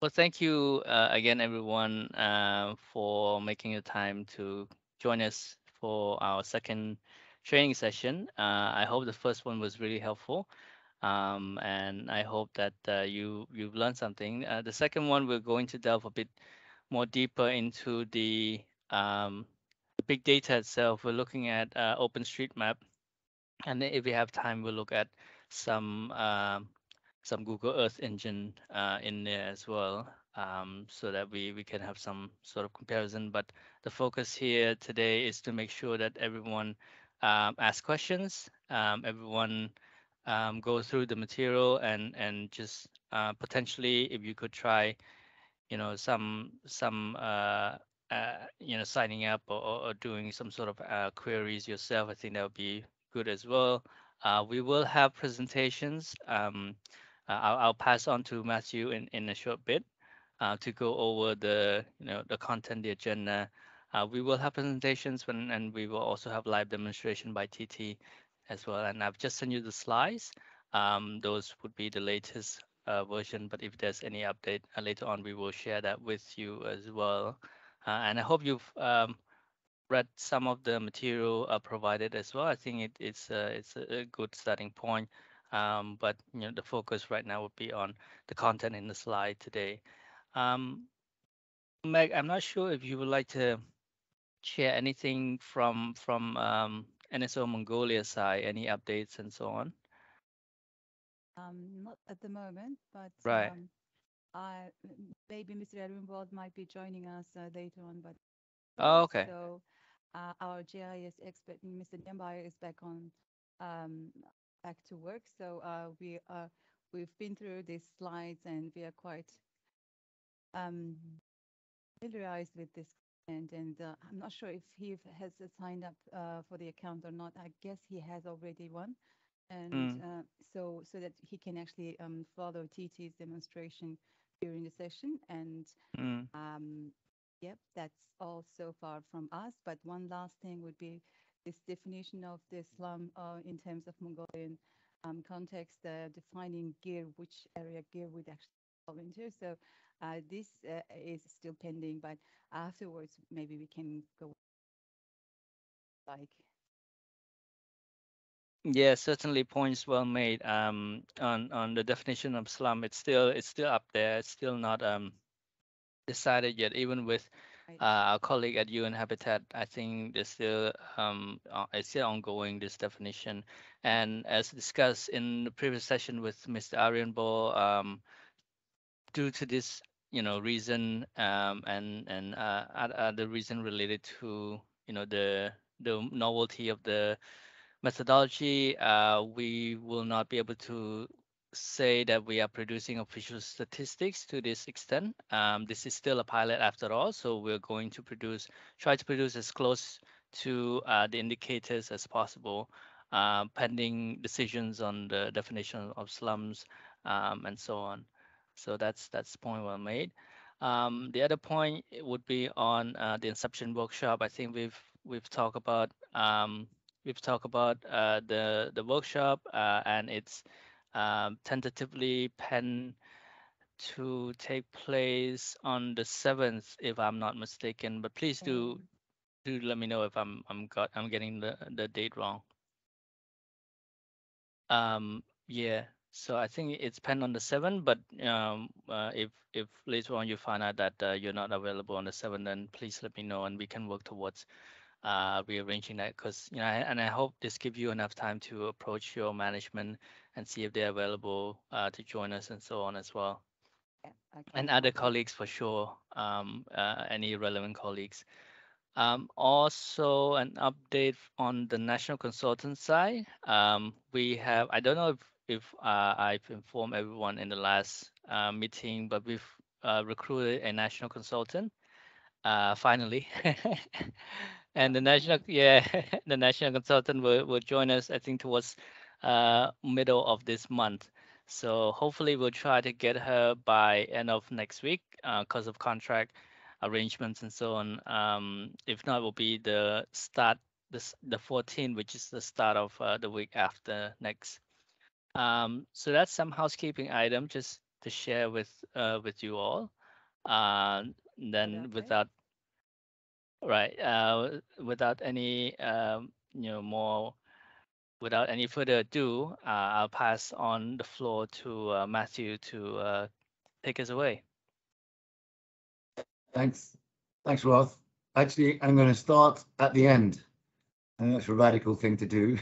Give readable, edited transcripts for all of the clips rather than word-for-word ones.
Well, thank you again, everyone, for making the time to join us for our second training session. I hope the first one was really helpful, and I hope that you've learned something. The second one, we're going to delve a bit more deeper into the big data itself. We're looking at OpenStreetMap, and then if we have time, we'll look at some some Google Earth engine in there as well, so that we can have some sort of comparison. But the focus here today is to make sure that everyone asks questions, everyone go through the material, and just potentially, if you could try, some signing up, or doing some sort of queries yourself. I think that would be good as well. We will have presentations. I'll pass on to Matthew in a short bit to go over the content, the agenda. We will have presentations and we will also have live demonstration by TT as well. And I've just sent you the slides. Those would be the latest version, but if there's any update later on, we will share that with you as well. And I hope you've read some of the material provided as well. I think it's a good starting point. But the focus right now would be on the content in the slide today. Um, Meg, I'm not sure if you would like to share anything from NSO Mongolia side, any updates and so on. Not at the moment, but Right. maybe Mr. Edwin might be joining us later on. But Oh, okay. so our GIS expert, Mr. Nyambaya, is um, back to work. So we've been through these slides and we are quite um, familiarized with this content. And I'm not sure if he has signed up for the account or not. I guess he has already one. And Mm, so that he can actually follow TT's demonstration during the session. And mm. um, yep, that's all so far from us. But one last thing would be this definition of the slum in terms of Mongolian context, defining gear, which area gear would actually fall into. So this is still pending, but afterwards maybe we can go like. Yeah, certainly points well made. On the definition of slum, it's still up there. It's still not decided yet. Even with Right. our colleague at UN Habitat, I think there's still it's still ongoing, this definition. And as discussed in the previous session with Mr. Aryan Bo, due to this reason, and other reason related to the novelty of the methodology, we will not be able to say that we are producing official statistics to this extent. This is still a pilot after all, so we're going to try to produce as close to the indicators as possible, pending decisions on the definition of slums, and so on. So that's point well made. The other point would be on the inception workshop. I think we've talked about the workshop, and it's tentatively penned to take place on the 7th, if I'm not mistaken. But please do let me know if I'm getting the date wrong. Yeah. So I think it's penned on the 7th, but if later on you find out that you're not available on the 7th, then please let me know and we can work towards rearranging that, because and I hope this gives you enough time to approach your management and see if they're available to join us and so on as well, Yeah. and Okay. other Lovely. colleagues for sure, any relevant colleagues. Also an update on the national consultant side. We have, I don't know if I've informed everyone in the last meeting, but we've recruited a national consultant finally. And the Lovely. national, yeah, the national consultant will join us, I think, towards middle of this month. So hopefully we'll try to get her by end of next week, because of contract arrangements and so on. If not, it will be the start, the 14th, which is the start of the week after next. So that's some housekeeping item. Just to share with you all. Then Okay. without right without any more without any further ado, I'll pass on the floor to Matthew to take us away. Thanks. Thanks, Roth. Actually, I'm going to start at the end. And that's a radical thing to do.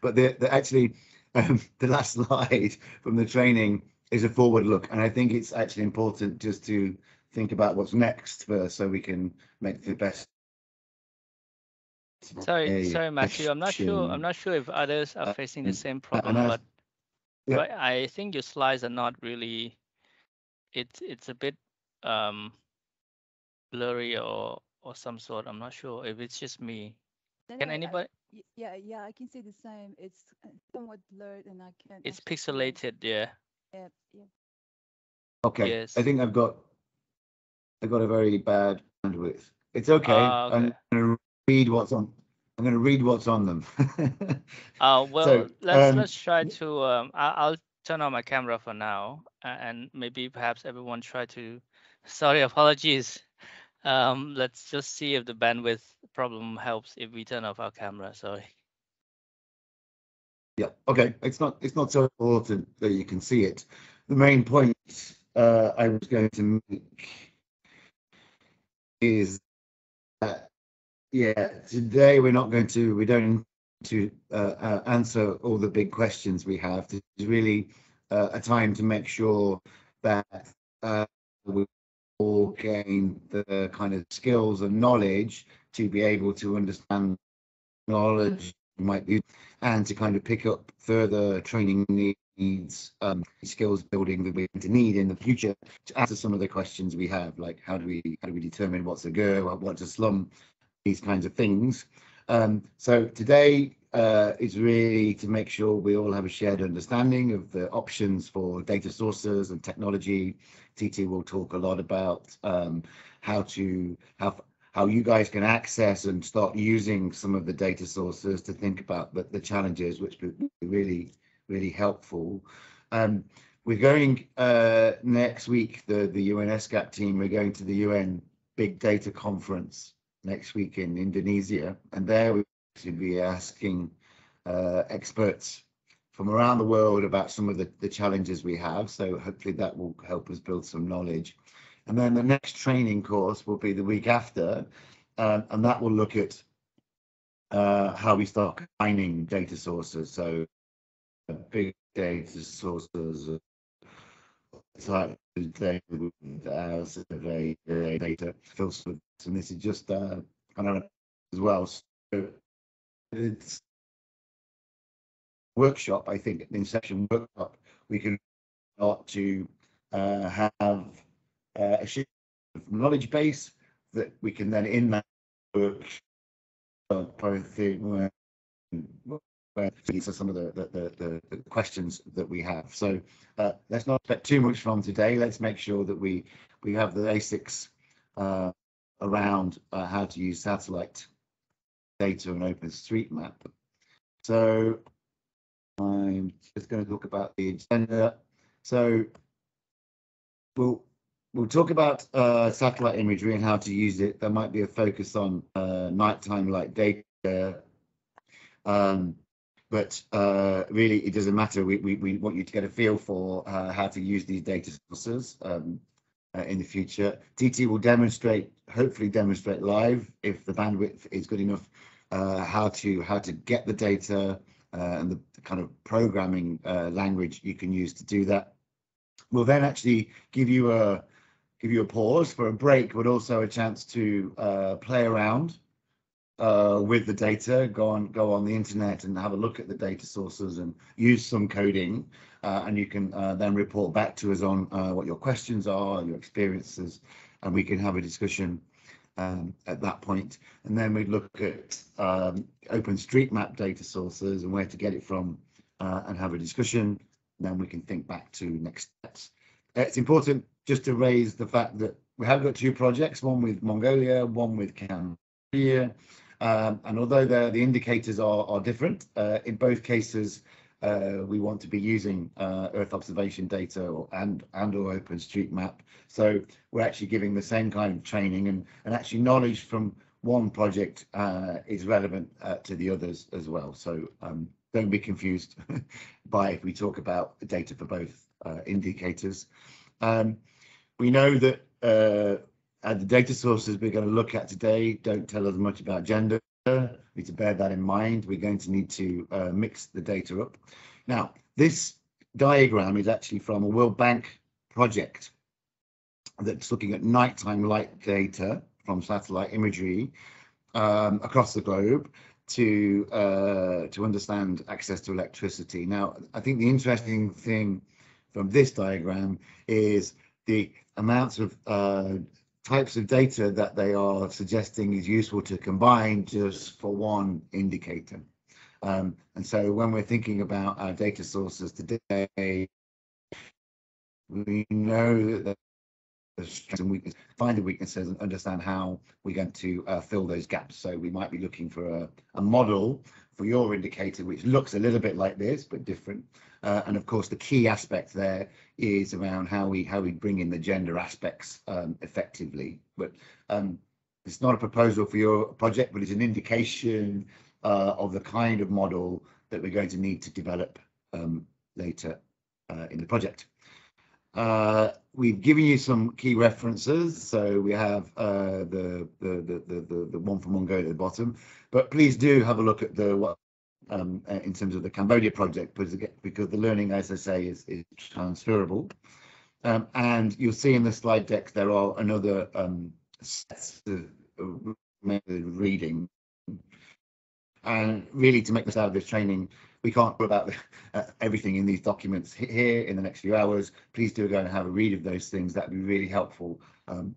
But actually, the last slide from the training is a forward look. And I think it's actually important just to think about what's next first so we can make the best. Sorry, Matthew. I'm not sure if others are facing the same problem, but yeah. I think your slides are not really. It's a bit blurry or some sort. I'm not sure if it's just me. Can anybody? Yeah, I can see the same. It's somewhat blurred, and I can't. It's pixelated, yeah. Yeah. Okay. Yes. I think I've got a very bad bandwidth. It's okay. Okay. I'm going to read what's on. I'm going to read what's on them. Well, so, let's try to. I'll turn on my camera for now, and maybe perhaps everyone try to. Sorry, apologies. Let's just see if the bandwidth problem helps if we turn off our camera. Sorry. Yeah. Okay. It's not so important that you can see it. The main point I was going to make is that today we don't need to answer all the big questions we have. This is really a time to make sure that we all gain the kind of skills and knowledge to be able to understand knowledge might be, and to kind of pick up further training needs, skills building that we're going to need in the future to answer some of the questions we have, like how do we determine what's a GER, what's a slum, these kinds of things. So today is really to make sure we all have a shared understanding of the options for data sources and technology. TT will talk a lot about how you guys can access and start using some of the data sources to think about the challenges, which would be really, really helpful. We're going next week, the UNESCAP team, we're going to the UN Big Data Conference next week in Indonesia, and there we should be asking experts from around the world about some of the challenges we have. So hopefully that will help us build some knowledge. And then the next training course will be the week after, and that will look at how we start combining data sources. So big data sources, type of data, survey data, filter, and this is just kind of as well. So it's workshop. I think in session workshop we can start to have a shared knowledge base that we can then in that work answer some of the questions that we have. So let's not expect too much from today. Let's make sure that we have the basics around how to use satellite data and OpenStreetMap. So I'm just going to talk about the agenda. So we'll talk about satellite imagery and how to use it. There might be a focus on nighttime light data, but really it doesn't matter. We want you to get a feel for how to use these data sources in the future. TT will hopefully demonstrate live, if the bandwidth is good enough, how to get the data and the kind of programming language you can use to do that. We'll then actually give you a pause for a break, but also a chance to play around with the data, go on the internet and have a look at the data sources and use some coding, and you can then report back to us on what your questions are, your experiences, and we can have a discussion at that point. And then we'd look at OpenStreetMap data sources and where to get it from, and have a discussion. Then we can think back to next steps. It's important just to raise the fact that we have got two projects, one with Mongolia, one with Cambodia, and although the indicators are different, in both cases we want to be using Earth observation data and or OpenStreetMap. So we're actually giving the same kind of training, and actually knowledge from one project is relevant to the others as well. So don't be confused by if we talk about data for both indicators. We know that the data sources we're going to look at today don't tell us much about gender. We need to bear that in mind. We're going to need to mix the data up. Now, this diagram is actually from a World Bank project that's looking at nighttime light data from satellite imagery across the globe to understand access to electricity. Now, I think the interesting thing from this diagram is the amounts of types of data that they are suggesting is useful to combine just for one indicator. And so when we're thinking about our data sources today, we know that the strengths and weaknesses, find the weaknesses and understand how we're going to fill those gaps. So we might be looking for a model for your indicator, which looks a little bit like this, but different. And of course, the key aspect there is around how we bring in the gender aspects effectively. But it's not a proposal for your project, but it's an indication of the kind of model that we're going to need to develop later in the project. We've given you some key references, so we have the one from Mongo at the bottom, but please do have a look at the in terms of the Cambodia project, because the learning, as I say, is transferable. And you'll see in the slide deck there are another sets of reading. And really, to make this out of this training, we can't talk about everything in these documents here in the next few hours. Please do go and have a read of those things. That'd be really helpful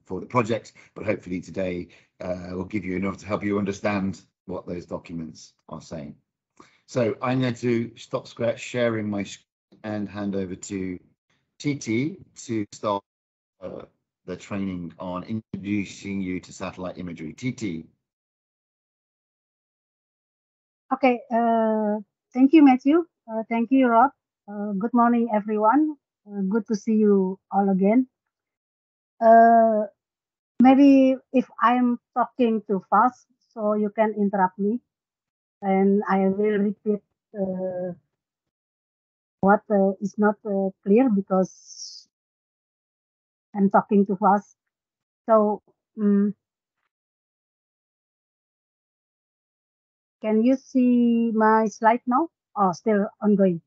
for the project. But hopefully today will give you enough to help you understand what those documents are saying. So I'm going to stop sharing my screen and hand over to TT to start the training on introducing you to satellite imagery. TT. Okay, thank you, Matthew. Thank you, Rob. Good morning, everyone. Good to see you all again. Maybe if I'm talking too fast, so you can interrupt me, and I will repeat what is not clear because I'm talking too fast. So, can you see my slide now? Oh, still ongoing.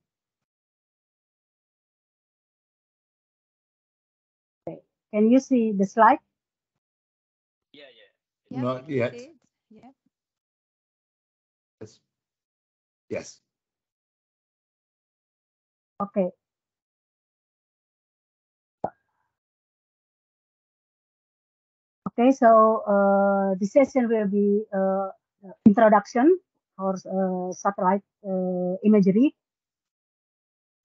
Okay. Can you see the slide? Yeah. Not yet. Yeah. Yes. Okay. Okay, so this session will be introduction for satellite imagery.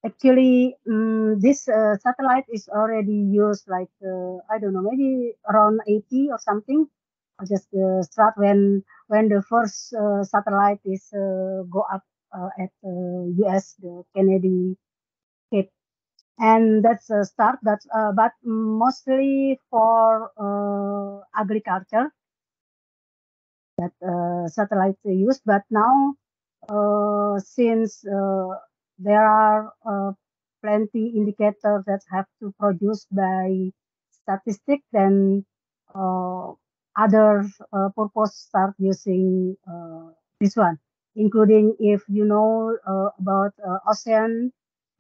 Actually, this satellite is already used like, I don't know, maybe around 80 or something. I just start when the first satellite is go up at US, the Kennedy Cape. And that's a start. That's but mostly for agriculture that satellites are used. But now, since there are plenty indicators that have to produce by statistics, then other purpose start using this one, including if you know about ocean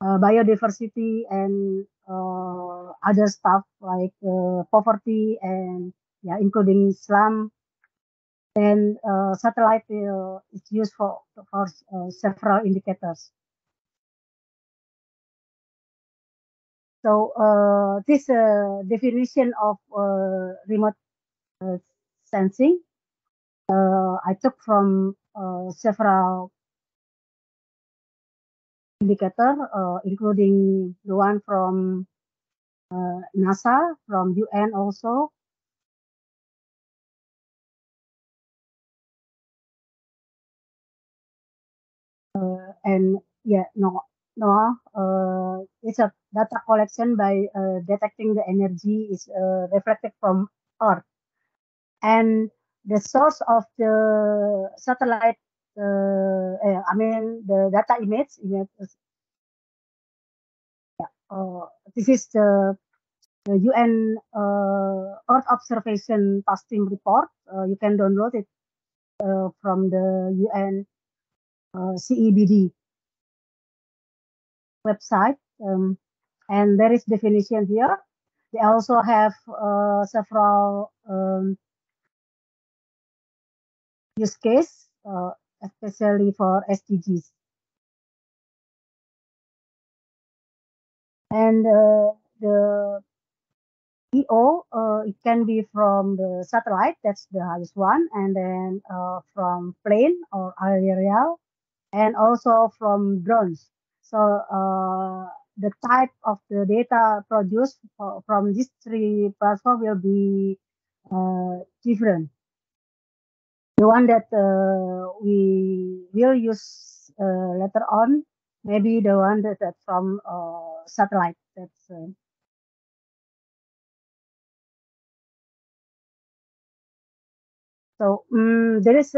biodiversity and other stuff like poverty and including slum. Then satellite is used for several indicators. So this definition of remote sensing I took from several indicator, including the one from NASA, from UN also. And it's a data collection by detecting the energy is reflected from Earth, and the source of the satellite, I mean the data image this is the UN Earth Observation Tasting Report. You can download it from the UN CEBD website, and there is definition here. They also have several use case, especially for SDGs. And the EO, it can be from the satellite, that's the highest one, and then from plane or aerial, and also from drones. So the type of the data produced from these three platforms will be different. The one that we will use later on, maybe the one that from satellite. That's so there is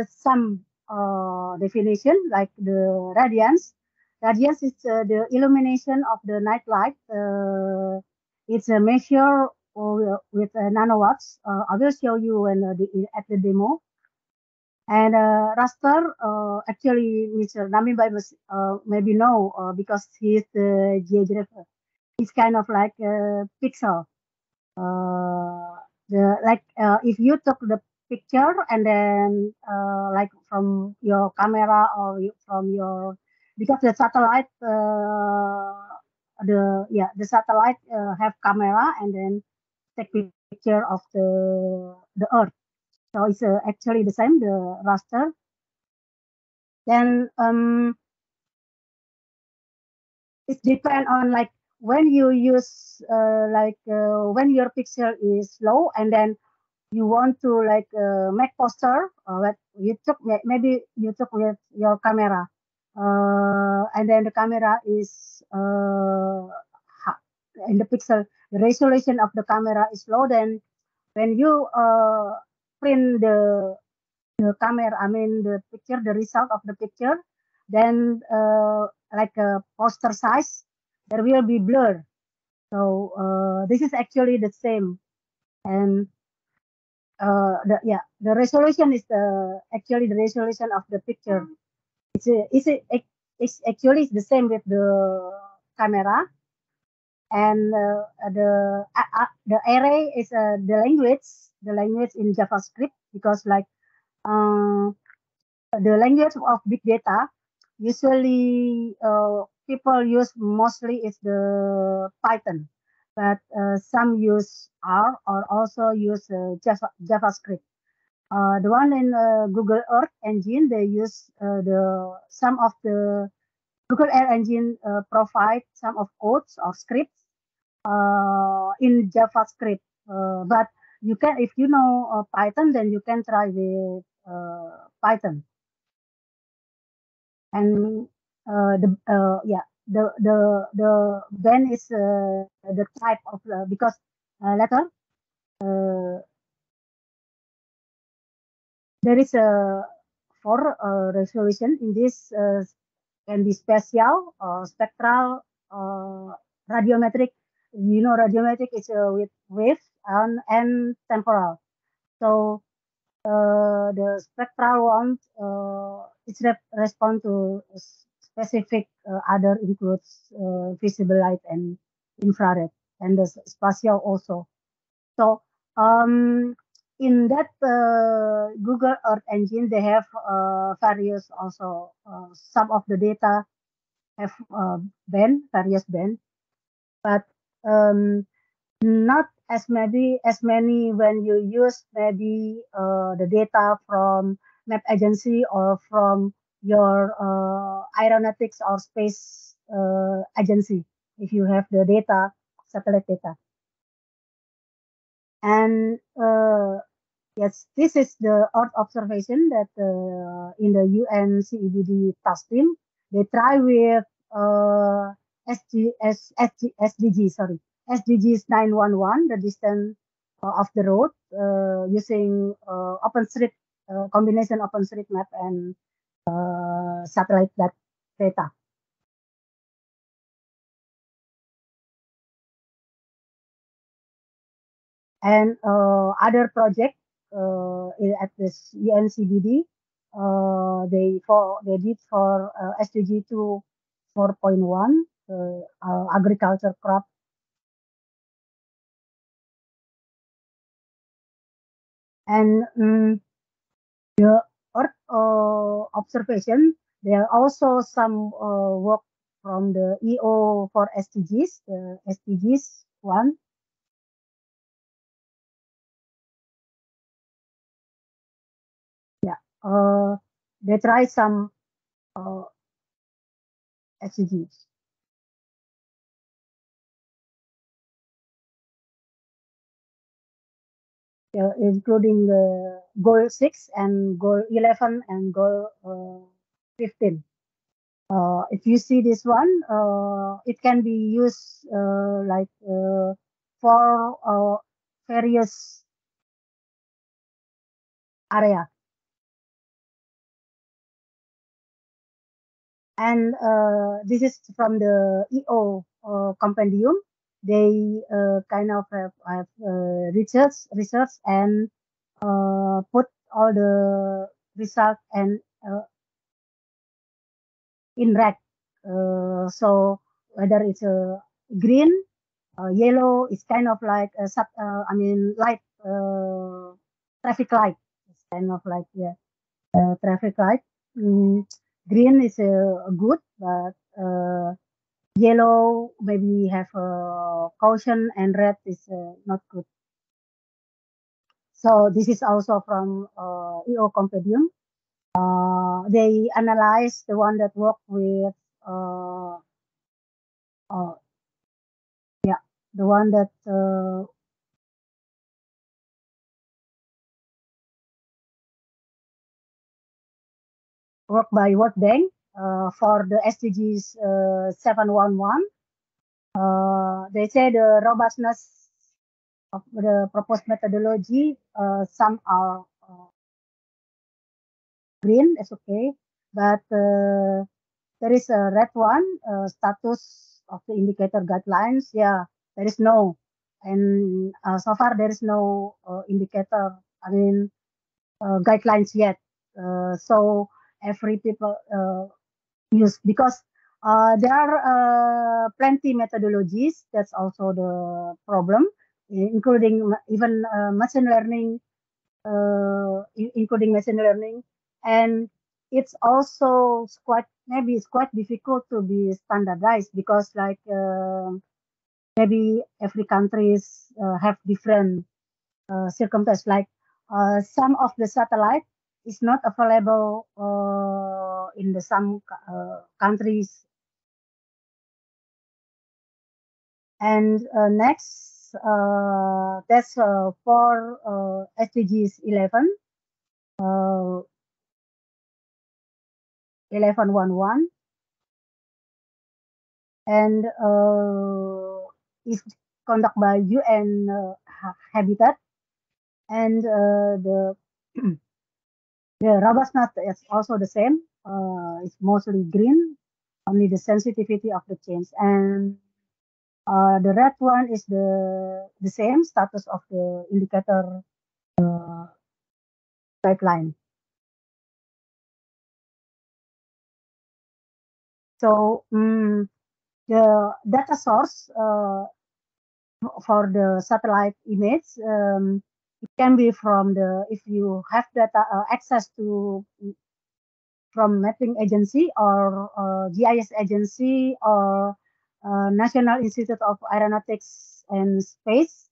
some definition like the radiance. Radiance is the illumination of the night light. It's a measure with nanowatts. I will show you when at the demo. And raster, actually, Mr. Namimbai must maybe know because he is the geographer. It's kind of like a pixel. If you took the picture and then like from your camera or from your, because the satellite the satellite have camera and then take picture of the earth, so it's actually the same, the raster. Then it depends on like when you use when your pixel is low and then you want to like make poster that you took, maybe you took with your camera and then the camera is in the pixel, the resolution of the camera is low, then when you print the camera, I mean the picture, the result of the picture, then like a poster size, there will be blur. So this is actually the same, and the resolution is actually the resolution of the picture. It's actually the same with the camera, and the array is the language in JavaScript, because like the language of big data usually people use mostly is the Python, but some use R or also use JavaScript. The one in Google Earth Engine, they use some of the Google Earth Engine provide some of codes or scripts in JavaScript. But you can, if you know Python, then you can try with Python. And the band is the type of because later there is a for resolution in this can be spatial, spectral, radiometric. You know, radiometric is with wave and temporal. So the spectral one is respond to specific other includes visible light and infrared, and the spatial also. So in that Google Earth Engine, they have various also some of the data have various band, but not as many when you use maybe the data from map agency or from your aeronautics or space agency, if you have the data, satellite data. And yes, this is the Earth observation that in the UN CEBD task team, they try with SDGs 911, the distance of the road using OpenStreet combination OpenStreetMap and satellite data. And other project at this UNCBD, they did for SDG 2 4.1 agriculture crop. And the Earth observation, there are also some work from the EO for SDGs, the SDGs 1. Yeah, they try some SDGs. Including the goal 6 and goal 11 and goal 15. If you see this one, it can be used like for various area. And this is from the EO compendium. They kind of have research and put all the results and in red. So whether it's green, yellow, it's kind of like light traffic light. It's kind of like traffic light. Green is good, but yellow maybe have caution, and red is not good. So this is also from EO compendium. They analyze the one that work with the one that work by World Bank for the SDGs 711. They say the robustness of the proposed methodology, some are green, it's okay, but there is a red one, status of the indicator guidelines. Yeah, there is no, and so far there is no indicator. Guidelines yet. So every people use, because there are plenty methodologies. That's also the problem, including even machine learning, including machine learning, and it's also maybe it's quite difficult to be standardized, because like maybe every countries have different circumstances. Like some of the satellite is not available in the some countries. And next, that's for SDGs 11, 1111, and is conducted by UN Habitat, and the the robustness is also the same. It's mostly green, only the sensitivity of the change. And the red one is the same status of the indicator guideline. So the data source for the satellite image, it can be from if you have data access to from mapping agency or GIS agency or National Institute of Aeronautics and Space.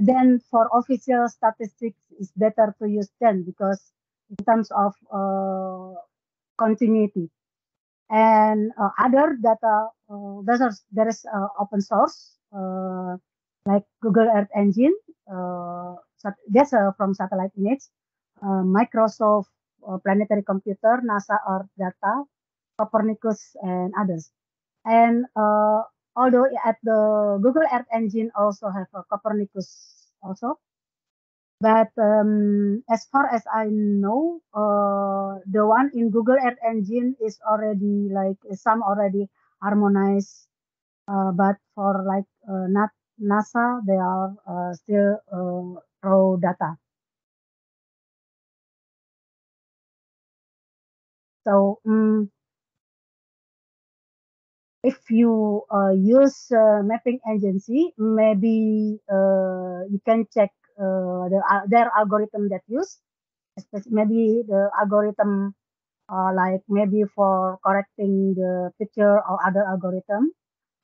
Then for official statistics, it's better to use them, because in terms of continuity. And other data, there is open source, like Google Earth Engine, that's from satellite image, Microsoft Planetary Computer, NASA Earth Data, Copernicus and others. And although at the Google Earth Engine also have a Copernicus also, but as far as I know, the one in Google Earth Engine is already like some already harmonized, but for like not NASA, they are still raw data. So if you use mapping agency, maybe you can check their algorithm that use, especially maybe the algorithm like maybe for correcting the picture or other algorithm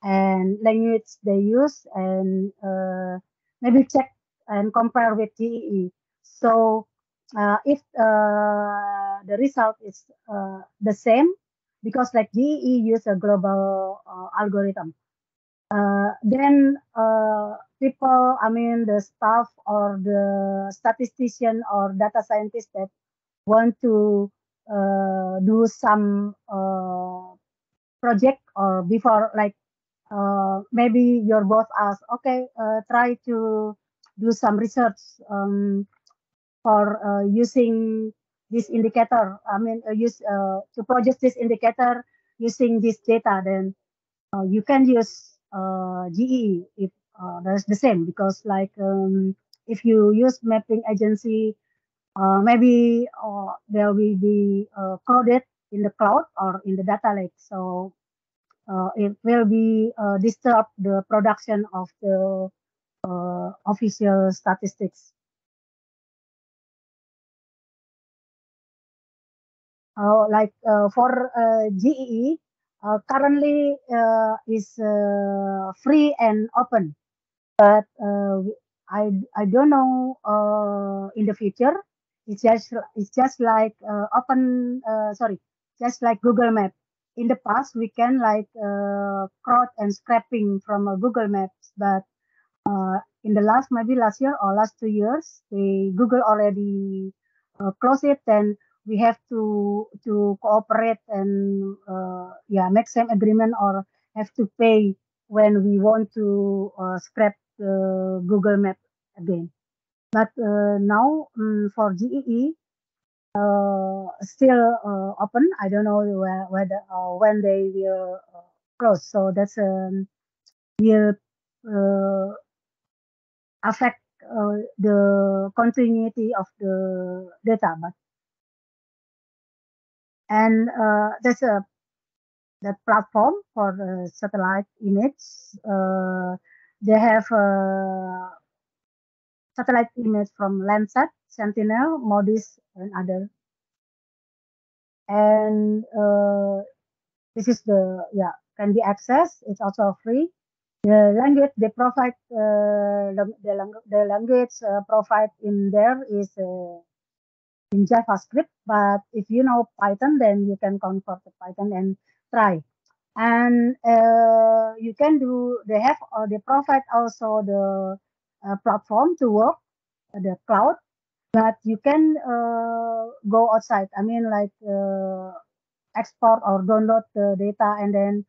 and language they use and maybe check and compare with GEE. So if the result is the same, because like GEE use a global algorithm, then people, I mean the staff or the statistician or data scientist that want to do some project or before like maybe your boss asks, okay, try to do some research for using this indicator. I mean, use to produce this indicator using this data. Then you can use GE if that's the same because like if you use mapping agency, maybe there will be coded in the cloud or in the data lake. So it will be disturb the production of the official statistics. Like for GEE, currently is free and open, but I don't know in the future. It's just like open. Sorry, just like Google Map. In the past, we can like crowd and scraping from Google Maps, but in the last maybe last year or last 2 years, the Google already closed it, and we have to cooperate and yeah make some agreement or have to pay when we want to scrap the Google Map again. But now for GEE still open. I don't know whether when they will close. So that's will uh, affect the continuity of the data. But and there's a the platform for the satellite image. They have satellite image from Landsat, Sentinel, MODIS, and other. And this is the yeah can be accessed. It's also free. The language they provide the language provide in there is in JavaScript, but if you know Python, then you can convert to Python and try. And you can do. They provide also the platform to work the cloud, but you can go outside. I mean, like export or download the data and then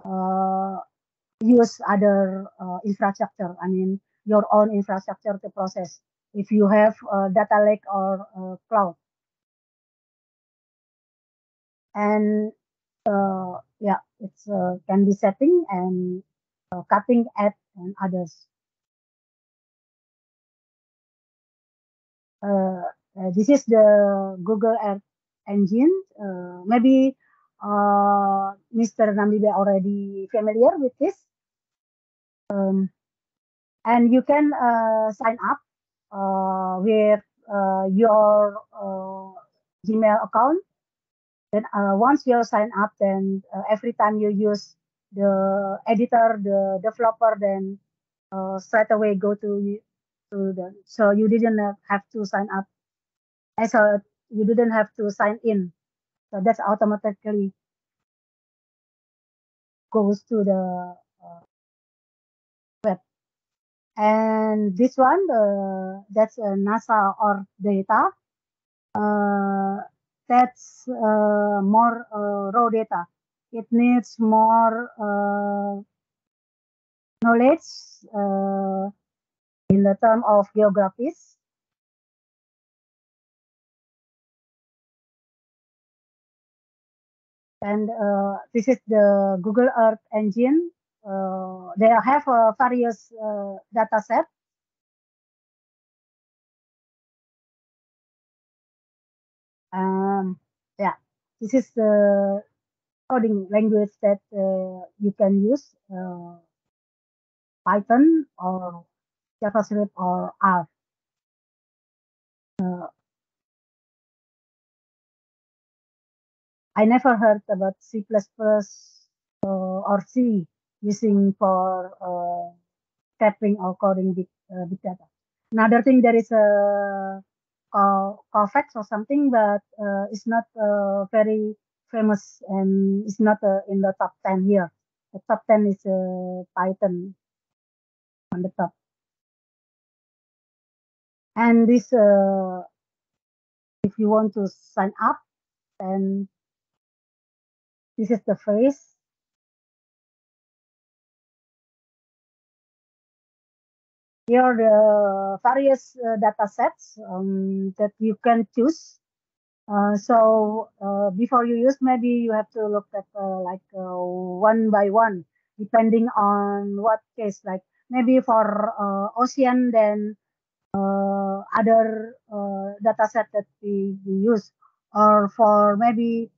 uh, use other infrastructure. I mean, your own infrastructure to process. If you have data lake or cloud, and yeah, it's can be setting and cutting add and others. Uh, this is the Google Earth engine. Maybe Mr. Nambibe already familiar with this. And you can sign up with your Gmail account. Then once you sign up, then every time you use the editor, the developer, then straight away go to the. So you didn't have to sign up. So you didn't have to sign in. So that's automatically goes to the web. And this one, that's NASA or data. Uh, that's more raw data. It needs more knowledge in the term of geographies. And this is the Google Earth engine. They have various data sets. Yeah, this is the coding language that you can use, Python or JavaScript or R. I never heard about C++ or C using for tapping or coding big data. Another thing, there is a Corvex or something, but it's not very famous and it's not in the top 10 here. The top 10 is Python on the top. And this, if you want to sign up, then this is the face. Here are the various data sets that you can choose. So before you use, maybe you have to look at like one by one, depending on what case. Like maybe for ocean, then other data set that we use, or for maybe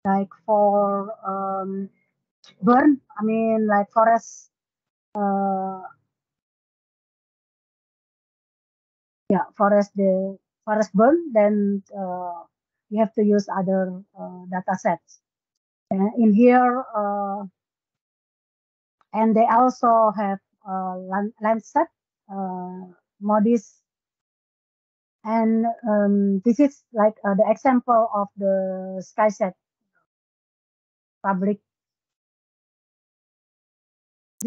like for burn. I mean, like forest. Yeah, forest burn, then you have to use other data sets. In here, and they also have Landsat, MODIS, and this is like the example of the SkySat public.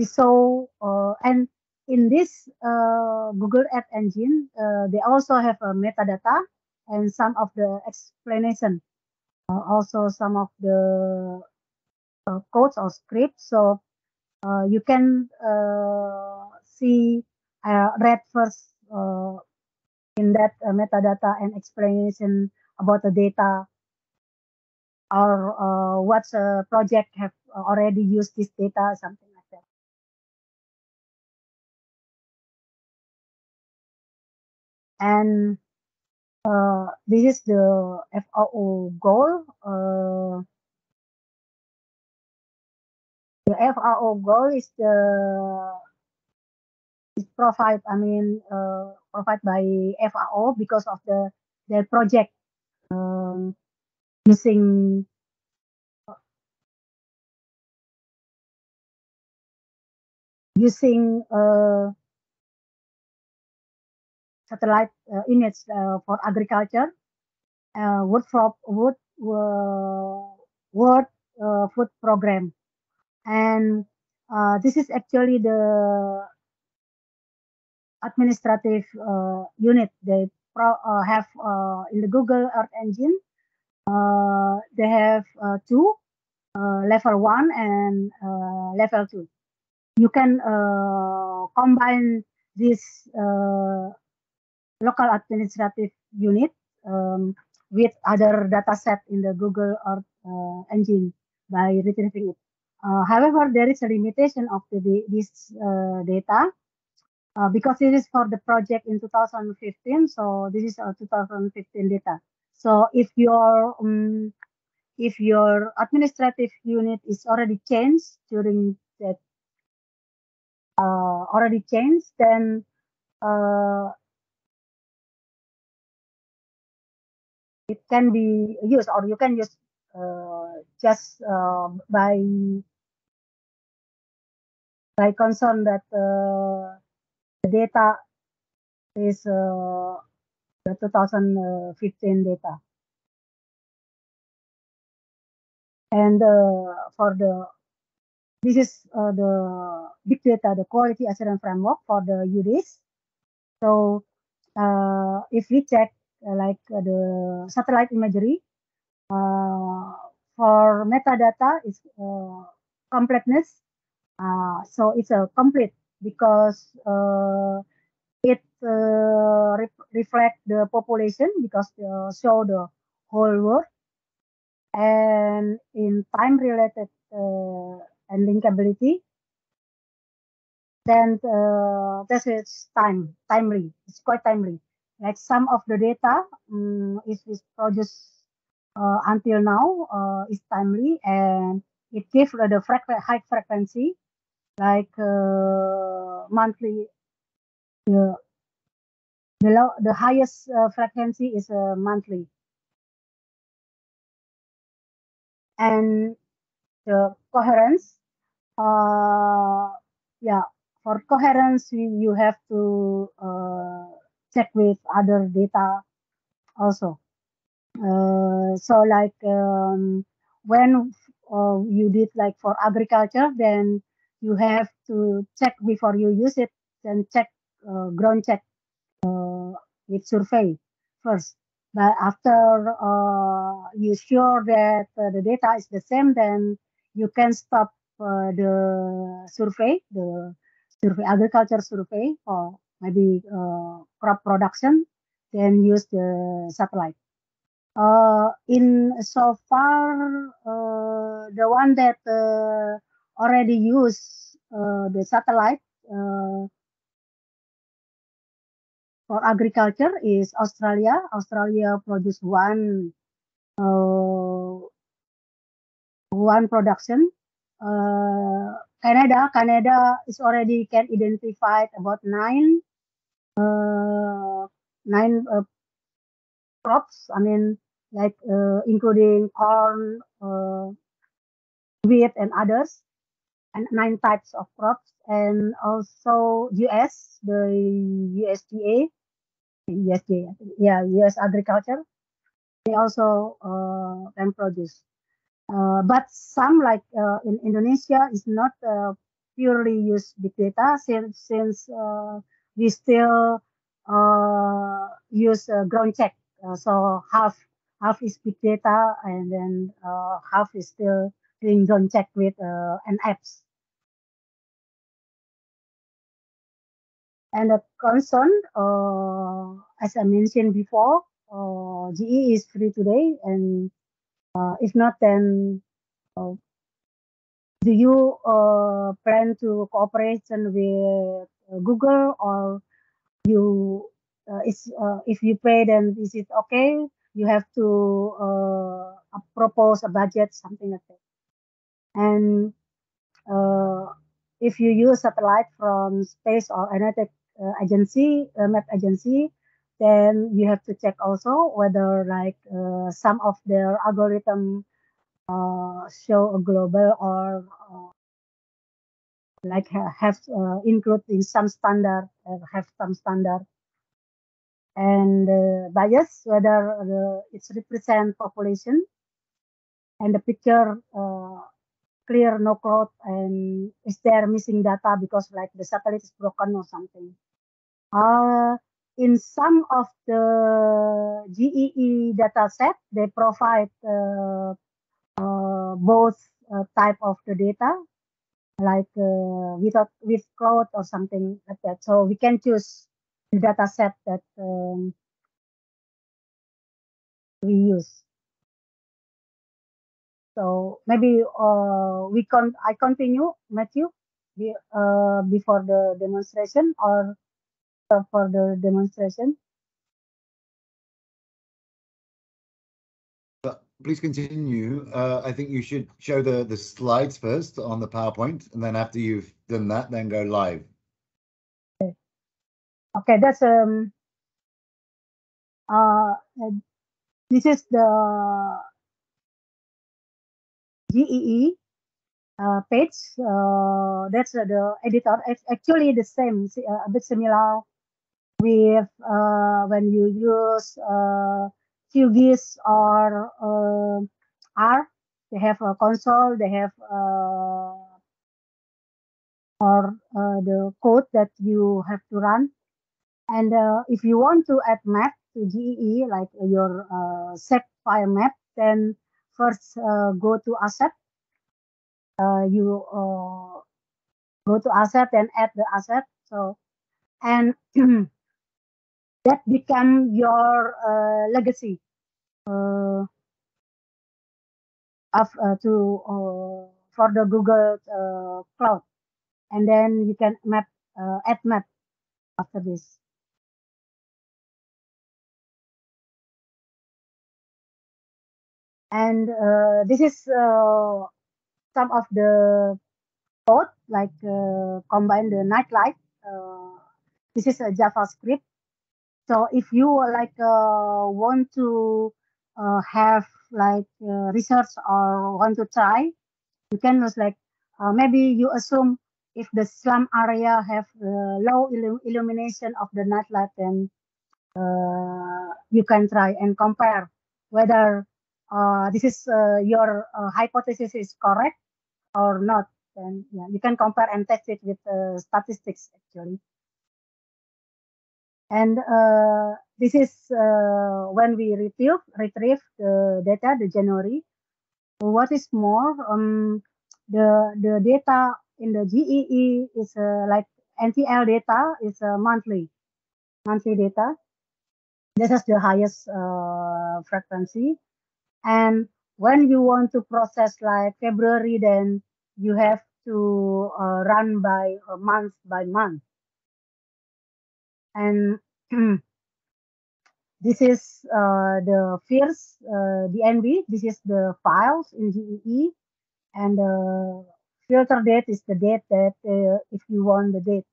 So, and in this Google Earth engine, they also have a metadata and some of the explanation, also some of the codes or scripts. So you can see read first in that metadata and explanation about the data, or what project have already used this data, something like that. And this is the FAO goal. The FAO goal is provide by FAO because of their project using satellite image for agriculture, World Food Program, and this is actually the administrative unit they have in the Google Earth engine. They have two, level 1 and level 2. You can combine this local administrative unit with other data set in the Google Earth engine by retrieving it. However, there is a limitation of this data because it is for the project in 2015. So this is 2015 data. So if your administrative unit is already changed during that then it can be used, or you can use just by concern that the data is the 2015 data. And for this is the big data, the quality assurance framework for the UDIS. So if we check like the satellite imagery, For metadata is completeness. So it's a complete because it reflect the population because show the whole world, and in time related and linkability, then this is timely. It's quite timely. Like some of the data is produced until now is timely, and it gives the high frequency, like monthly. The the highest frequency is monthly, and the coherence. Yeah, for coherence, you have to check with other data also. So like when you did like for agriculture, then you have to check before you use it, then check ground check with survey first. But after you sure that the data is the same, then you can stop the survey, agriculture survey, or maybe crop production, then use the satellite. In so far, the one that already use the satellite for agriculture is Australia. Australia produce uh, one production. Canada is already can identify about nine crops. I mean, like including corn, wheat, and others, and 9 types of crops. And also US, the USDA, yeah, US agriculture, they also can produce. But some like in Indonesia is not purely use big data since we still use ground check. So half is big data, and then half is still doing ground check with an apps. And the concern, as I mentioned before, GE is free today, and if not, then uh, do you plan to cooperation with Google, or you if you pay, then is it okay? You have to propose a budget, something like that. And if you use satellite from space or another agency, map agency, then you have to check also whether like some of their algorithm show a global or like have include in some standard, have some standard, and bias whether it's represent population, and the picture clear, no cloud, and is there missing data because like the satellite is broken or something. In some of the GEE data set, they provide both type of the data, like with cloud or something like that. So we can choose the data set that we use. So maybe I continue, Matthew, before the demonstration or for the demonstration. Please continue. I think you should show the slides first on the PowerPoint, and then after you've done that, then go live. Okay, that's this is the GEE page. That's the editor. It's actually the same, a bit similar with when you use QGIS or R. They have a console. They have or the code that you have to run. And if you want to add map to GEE, like your set file map, then first go to asset. You go to asset and add the asset. So and that become your legacy of to for the Google Cloud, and then you can map add map after this. And this is some of the code like combine the nightlight. This is a JavaScript. So if you like want to have like research or want to try, you can just like maybe you assume if the slum area have low illumination of the nightlight, then you can try and compare whether this is your hypothesis is correct or not. Then yeah, you can compare and test it with statistics actually. And this is when we retrieve the data, the January. What is more, the data in the GEE is like NTL data is monthly data. This is the highest frequency. And when you want to process like February, then you have to run by month by month. And this is the first DNB. This is the files in GEE, and the filter date is the date that if you want the date.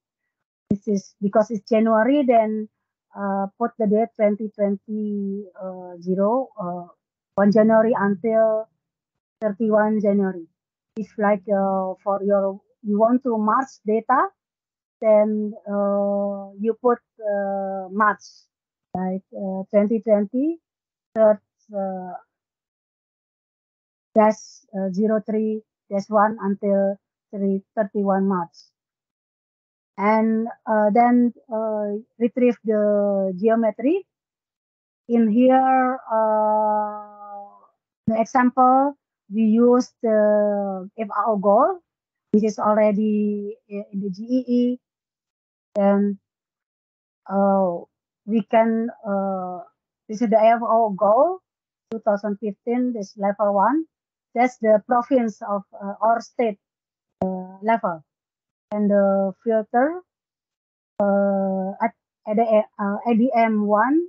This is because it's January, then put the date 2020 1 January until 31 January. If like for you want to March data, then you put March, like 2020 third dash 03 dash 1 until 31 March. And then retrieve the geometry. In here, the example, we use the FAO goal, which is already in the GEE. And we can, this is the FAO goal, 2015, this level 1. That's the province of or state level. And the filter at the ADM 1,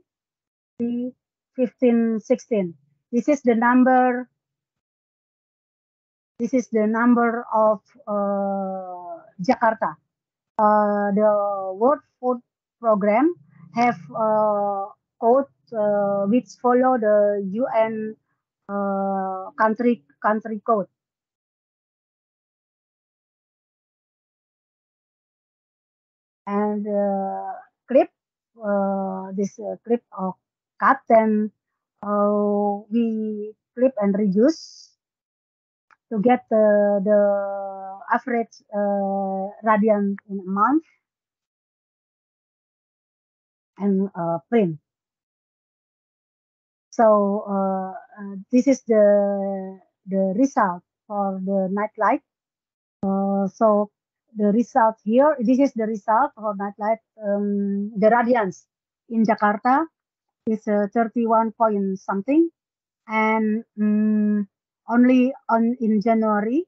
3, 15, 16. This is the number. This is the number of Jakarta. The World Food Program have code which follow the UN country code. And clip this clip of cut, then we clip and reduce to get the average radian in a month and print. So this is the result for the nightlight. So the result here, this is the result for nightlight. The radiance in Jakarta is 31 point something, and only in January.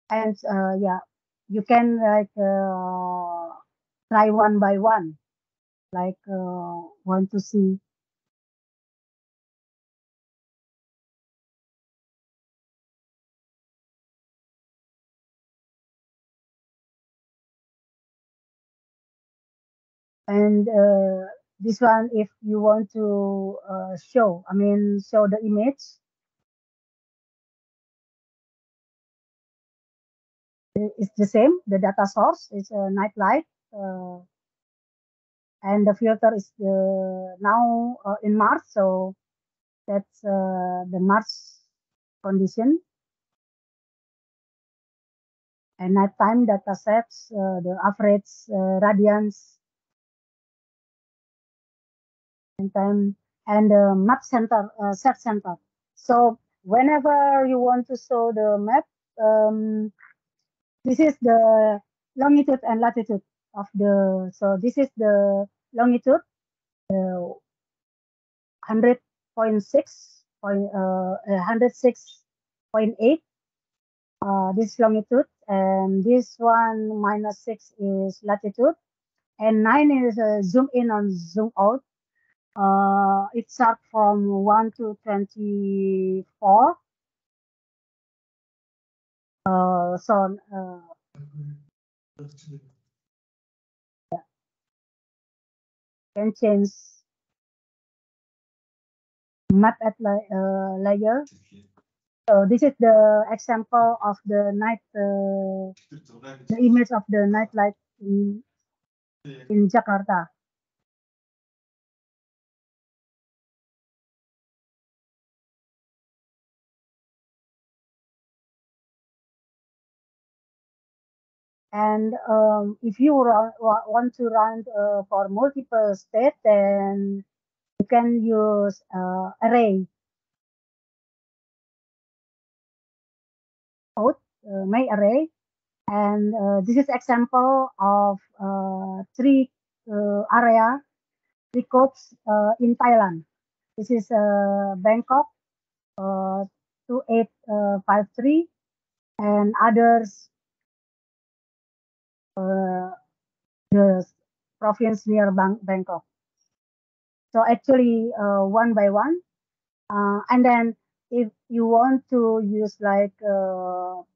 And yeah, you can like try one by one, like want to see. And this one, if you want to show, I mean, show the image. It's the same. The data source is a nightlight, and the filter is now in March. So that's the March condition. And nighttime data sets, the average radiance and the map center, search center. So whenever you want to show the map, this is the longitude and latitude of the. So this is the longitude, 106.8. This longitude, and this one -6 is latitude, and 9 is zoom in and zoom out. It starts from 1 to 24. So can change map at layer. So this is the example of the night, the image of the night light in Jakarta. And if you want to run for multiple states, then you can use array code, my array. And this is example of three area, three codes in Thailand. This is Bangkok 2853 and others the province near Bangkok. So actually one by one, and then if you want to use like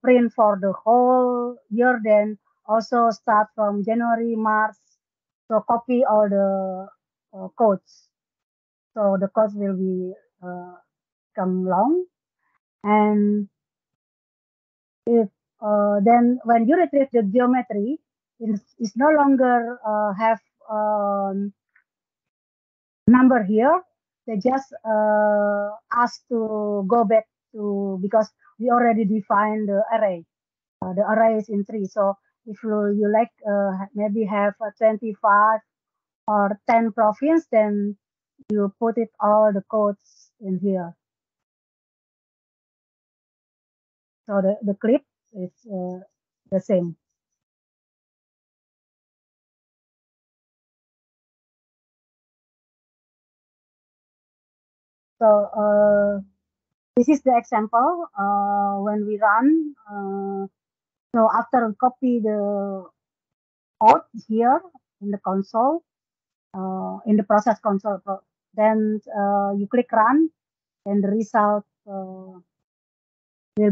print for the whole year, then also start from January, March. So copy all the codes. So the codes will be come long, and if then when you retrieve the geometry, it's no longer have number here. They just ask to go back to, because we already defined the array. The array is in 3. So if you like maybe have 25 or 10 province, then you put it all the codes in here. So the clip is the same. So this is the example when we run. So after we copy the code here in the console, in the process console, then you click run, and the result will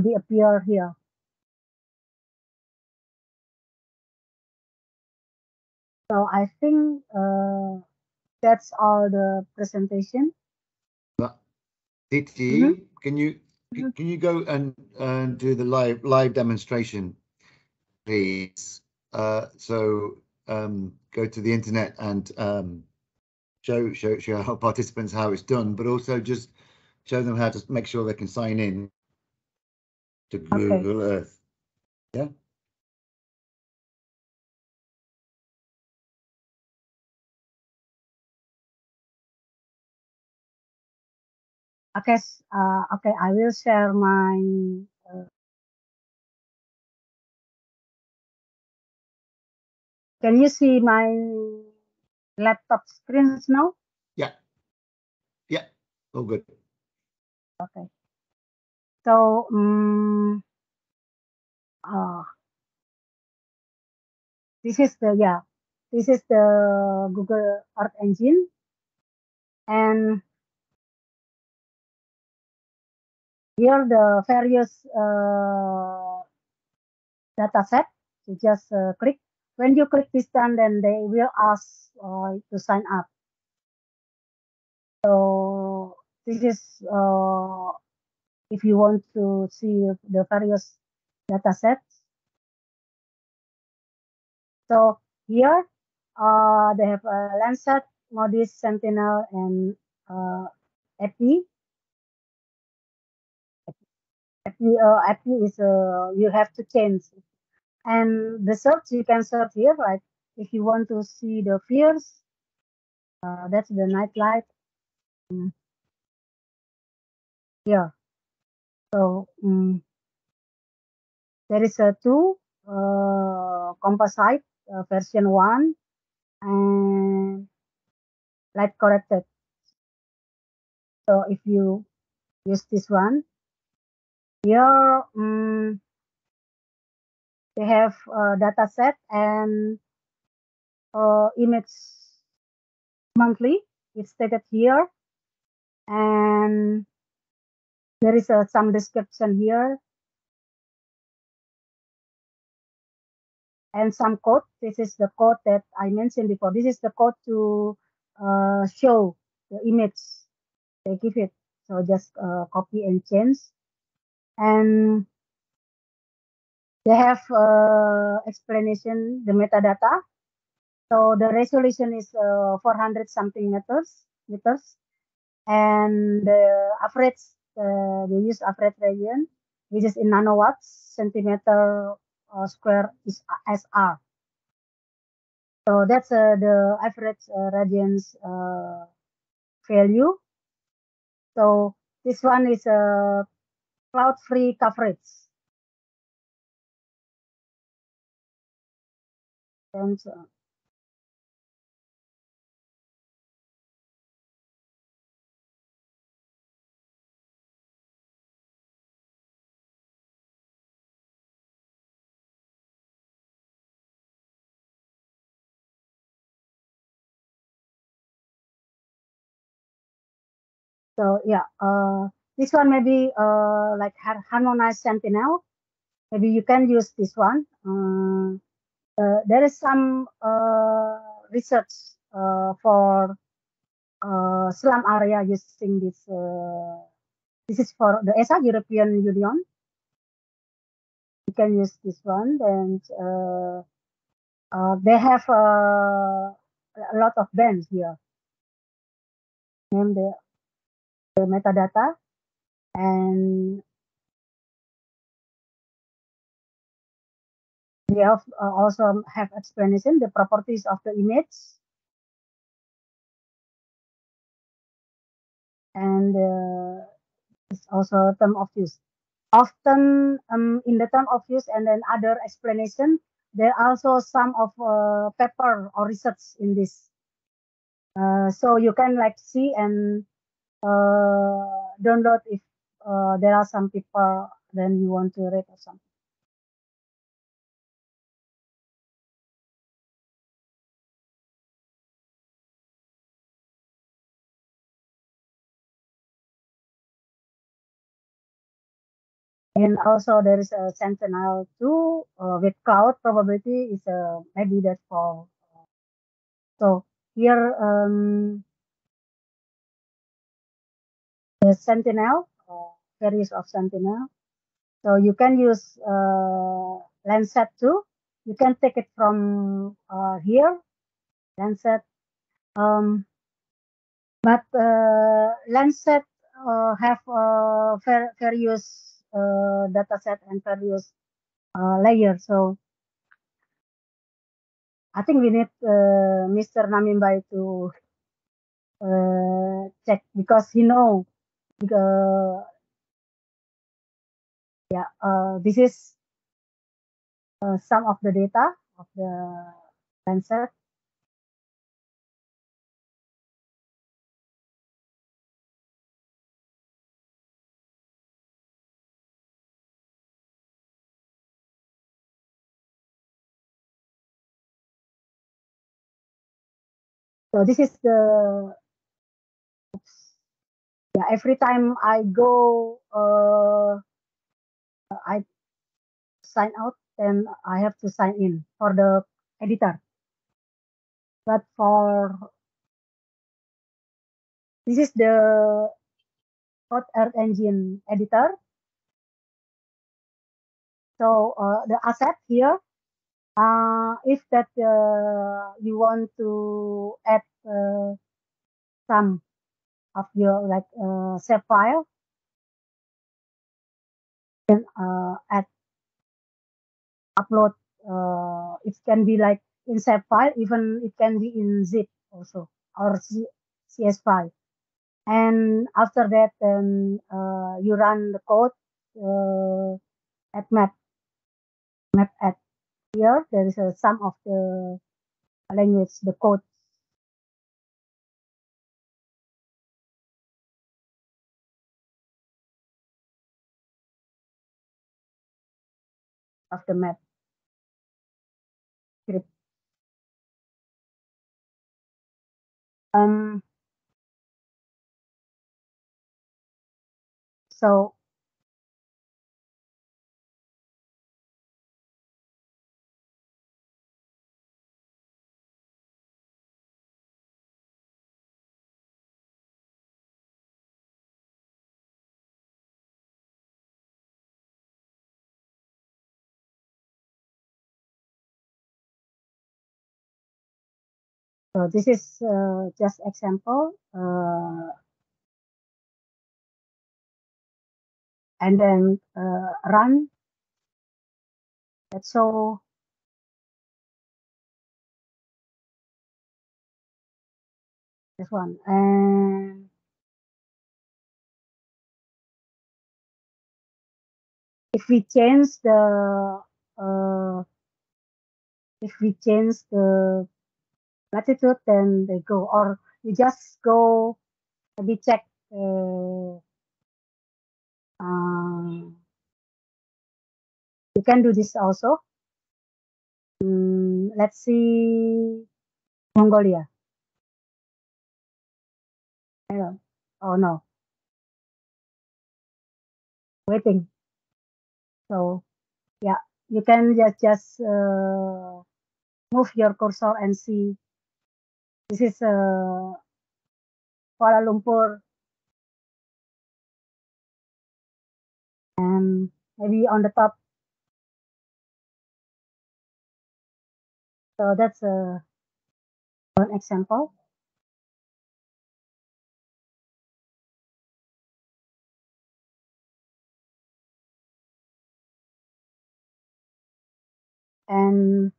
be appear here. So I think that's all the presentation. Diti, can you go and do the live demonstration, please? So go to the internet and show our participants how it's done, but also just show them how to make sure they can sign in to Google Earth. Yeah. Okay, okay, I will share my. Can you see my laptop screens now? Yeah. Yeah. All good. Okay. So this is the Google Earth Engine, and here the various data set. You just click. When you click this done, then they will ask to sign up. So this is if you want to see the various data sets. So here they have Landsat, MODIS, Sentinel, and EPI. EPI is you have to change. And the search, you can search here, like if you want to see the fears, that's the night light. here. So there is a two composite version 1 and light corrected. So if you use this one, here they have data set and image monthly. It's stated here, and there is some description here and some code. This is the code that I mentioned before. This is the code to show the image they give it. So just copy and change. And they have explanation, the metadata. So the resolution is 400 something meters, and the average they use average region, which is in nanowatts centimeter square is SR. So that's the average radiance value. So this one is a cloud-free coverage. And so yeah, this one maybe like harmonized Sentinel. Maybe you can use this one. There is some research for slum area using this. This is for the ESA, European Union. You can use this one, and they have a lot of bands here. Name the metadata, and we have also have explanation the properties of the image, and it's also term of use. Often in the term of use and then other explanation, there are also some of paper or research in this. So you can like see and download if there are some people then you want to read or something. And also there is a Sentinel-2 with cloud probability is maybe that's for. So here the Sentinel, various of Sentinel. So you can use Landsat 2. You can take it from here, Landsat. But Landsat have various data set and various layers. So I think we need Mr. Namimbai to check because he know. Yeah, this is some of the data of the Landsat. So this is the yeah. Every time I go, I sign out, then I have to sign in for the editor. But for this is the Hot Earth Engine editor. So the asset here, if that you want to add some of your like save file, then add upload. It can be like in save file, even it can be in zip also or CS file. And after that, then you run the code at map at here. There is a some of the language, the code of the map script. Um, so So this is just example, and then run. Let's show this one, and if we change uh, the latitude, then they go, or you just go maybe check. You can do this also. Let's see Mongolia. Oh no, waiting. So yeah, you can just move your cursor and see. This is Kuala Lumpur, and maybe on the top. So that's one example. And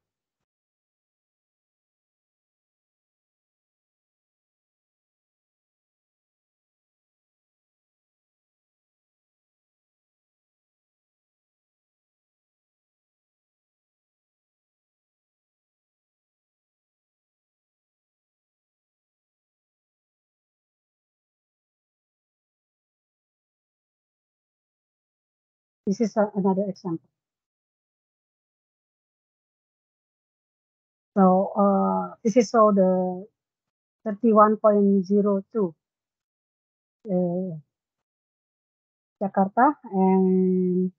this is another example. So this is all the 31.02 Jakarta, and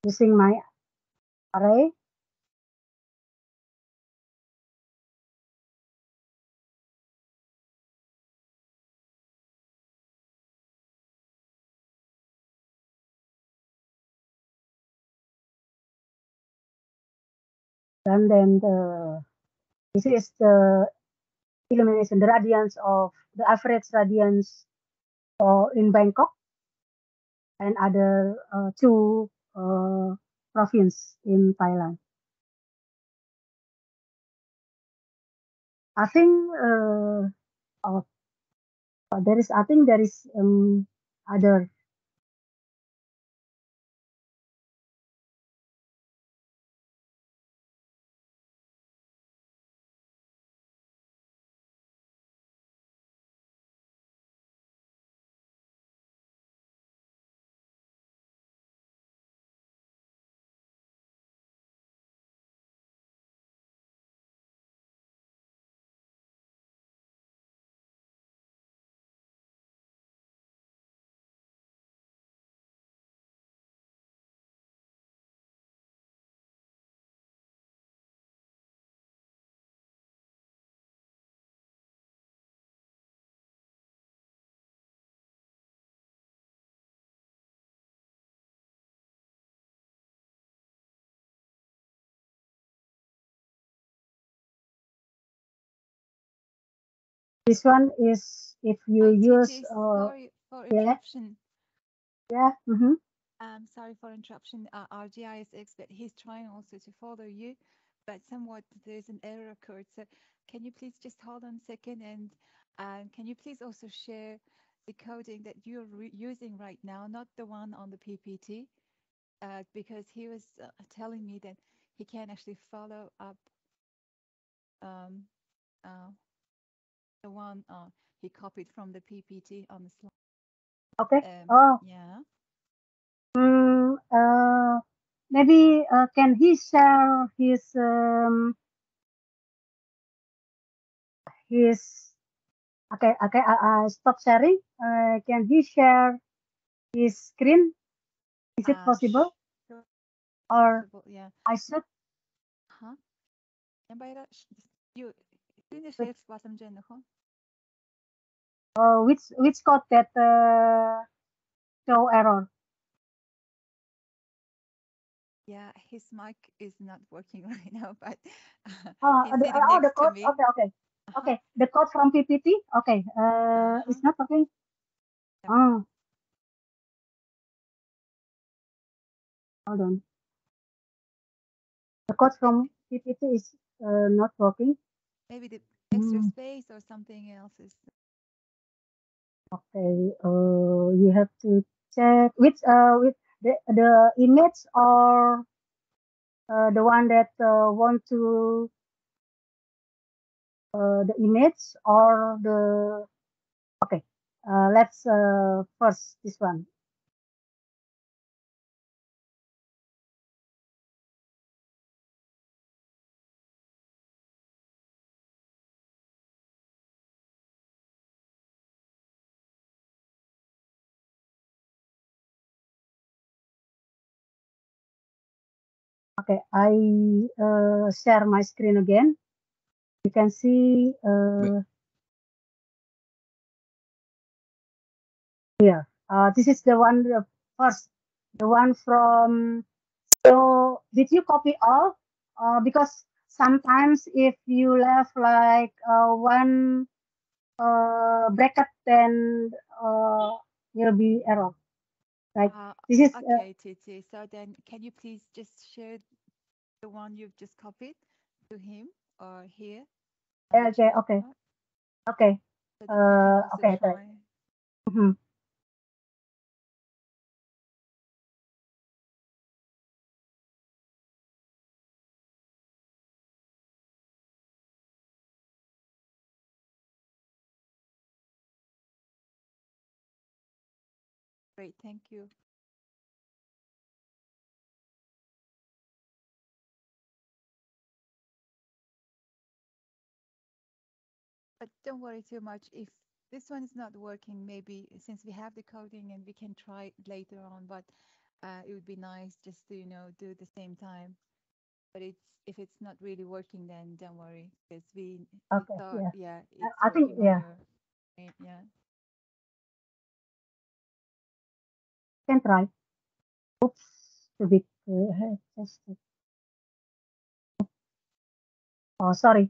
using my array. And then this is the illumination, the radiance of the average radiance in Bangkok and other two province in Thailand. I think oh, I think there is other. This one is if you use TT, sorry for yeah, interruption. yeah. Sorry for interruption. Our GIS expert, he's trying also to follow you. but somewhat there's an error occurred. So can you please just hold on a second, and can you please also share the coding that you're using right now, not the one on the PPT, because he was telling me that he can actually follow up um, uh, the one he copied from the PPT on the slide. Okay. Oh, Yeah. maybe can he share his okay, I stop sharing. Can he share his screen? Is it possible? Sure, Or possible, yeah. I should Huh? Yang bayrak you finish which it bottom jen huh? which code that show error? Yeah, his mic is not working right now, but Oh, he's sitting the next to code. me. Okay. Uh-huh. Okay, the code from PPT. Okay. It's not working. Yep. Oh, hold on. The code from PPT is not working. Maybe the extra Hmm. space or something else is. Okay. You have to check with the image or the one that want to the image or the okay. Let's first this one. Okay, I share my screen again. You can see here. This is the one first, the one from. So did you copy all? Because sometimes if you left like one bracket, then will be error. Like this is Okay, Titi. So then, can you please just share the one you've just copied to him or here on the okay, chat okay, box okay, so that he can also okay, okay. try? Mhm. Great, thank you. But don't worry too much. If this one is not working, maybe since we have the coding and we can try it later on, but it would be nice just to, do it the same time. But if it's not really working, then don't worry because we Okay, thought, yeah. yeah, it's I think working on yeah, your, yeah. can try. Oops, a bit. Just, oh, sorry,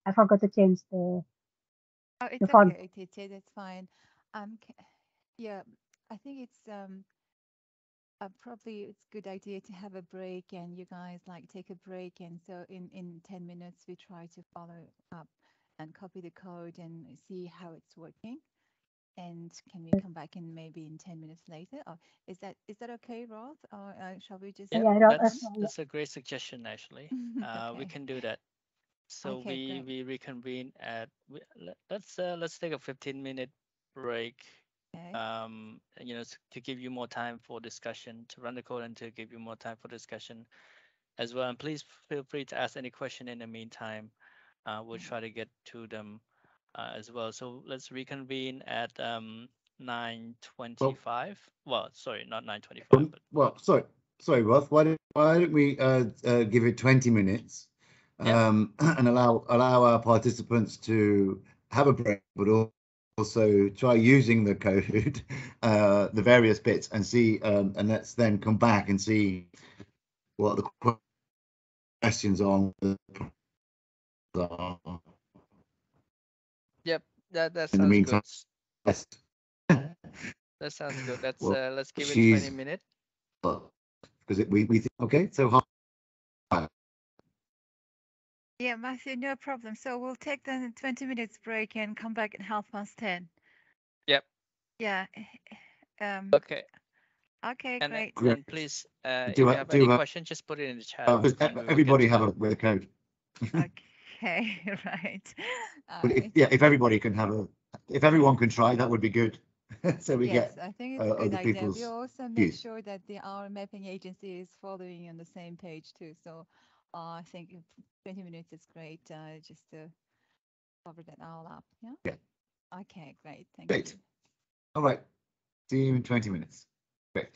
I forgot to change Oh, the it's font. okay, Tete, that's fine. Yeah, I think it's probably it's a good idea to have a break and you guys like take a break and so in 10 minutes we try to follow up and copy the code and see how it's working. And can we come back in maybe in 10 minutes later? Or is that okay, Roth? Or shall we just Yeah, Yeah, move that's on? that's a great suggestion actually. We Okay. can do that. So Okay, great. we reconvene at let's take a 15-minute break. Okay. To give you more time for discussion, to run the code and to give you more time for discussion as well. And please feel free to ask any question in the meantime. We'll Yeah. try to get to them as well. So let's reconvene at Well, 9:25. Well, sorry, not 9:25, but well, sorry, Roth. Why don't we give it 20 minutes yeah. and allow our participants to have a break, but also try using the code, the various bits, and see, and let's then come back and see what the questions are. Yep, that In the sounds meantime, good. yes. That sounds good. Well, Let's give it she's 20 minutes. because we think, okay, so hi. Yeah, Matthew, no problem. So we'll take the 20 minutes break and come back at 10:30. Yep. Yeah. Okay. Okay, And great. Great. and please, Do if you have- have do any have- question, just put it in the chat. and we will everybody get have to a that. with a code. Okay, right. But if everybody can if everyone can try, that would be good. So we Yes, get I think it's a good other idea. people's We also make views. sure that our mapping agency is following on the same page too. So I think 20 minutes is great, just to cover that all up. Yeah. Yeah. Okay, great. Thank Great. you. All right. See you in 20 minutes. Great.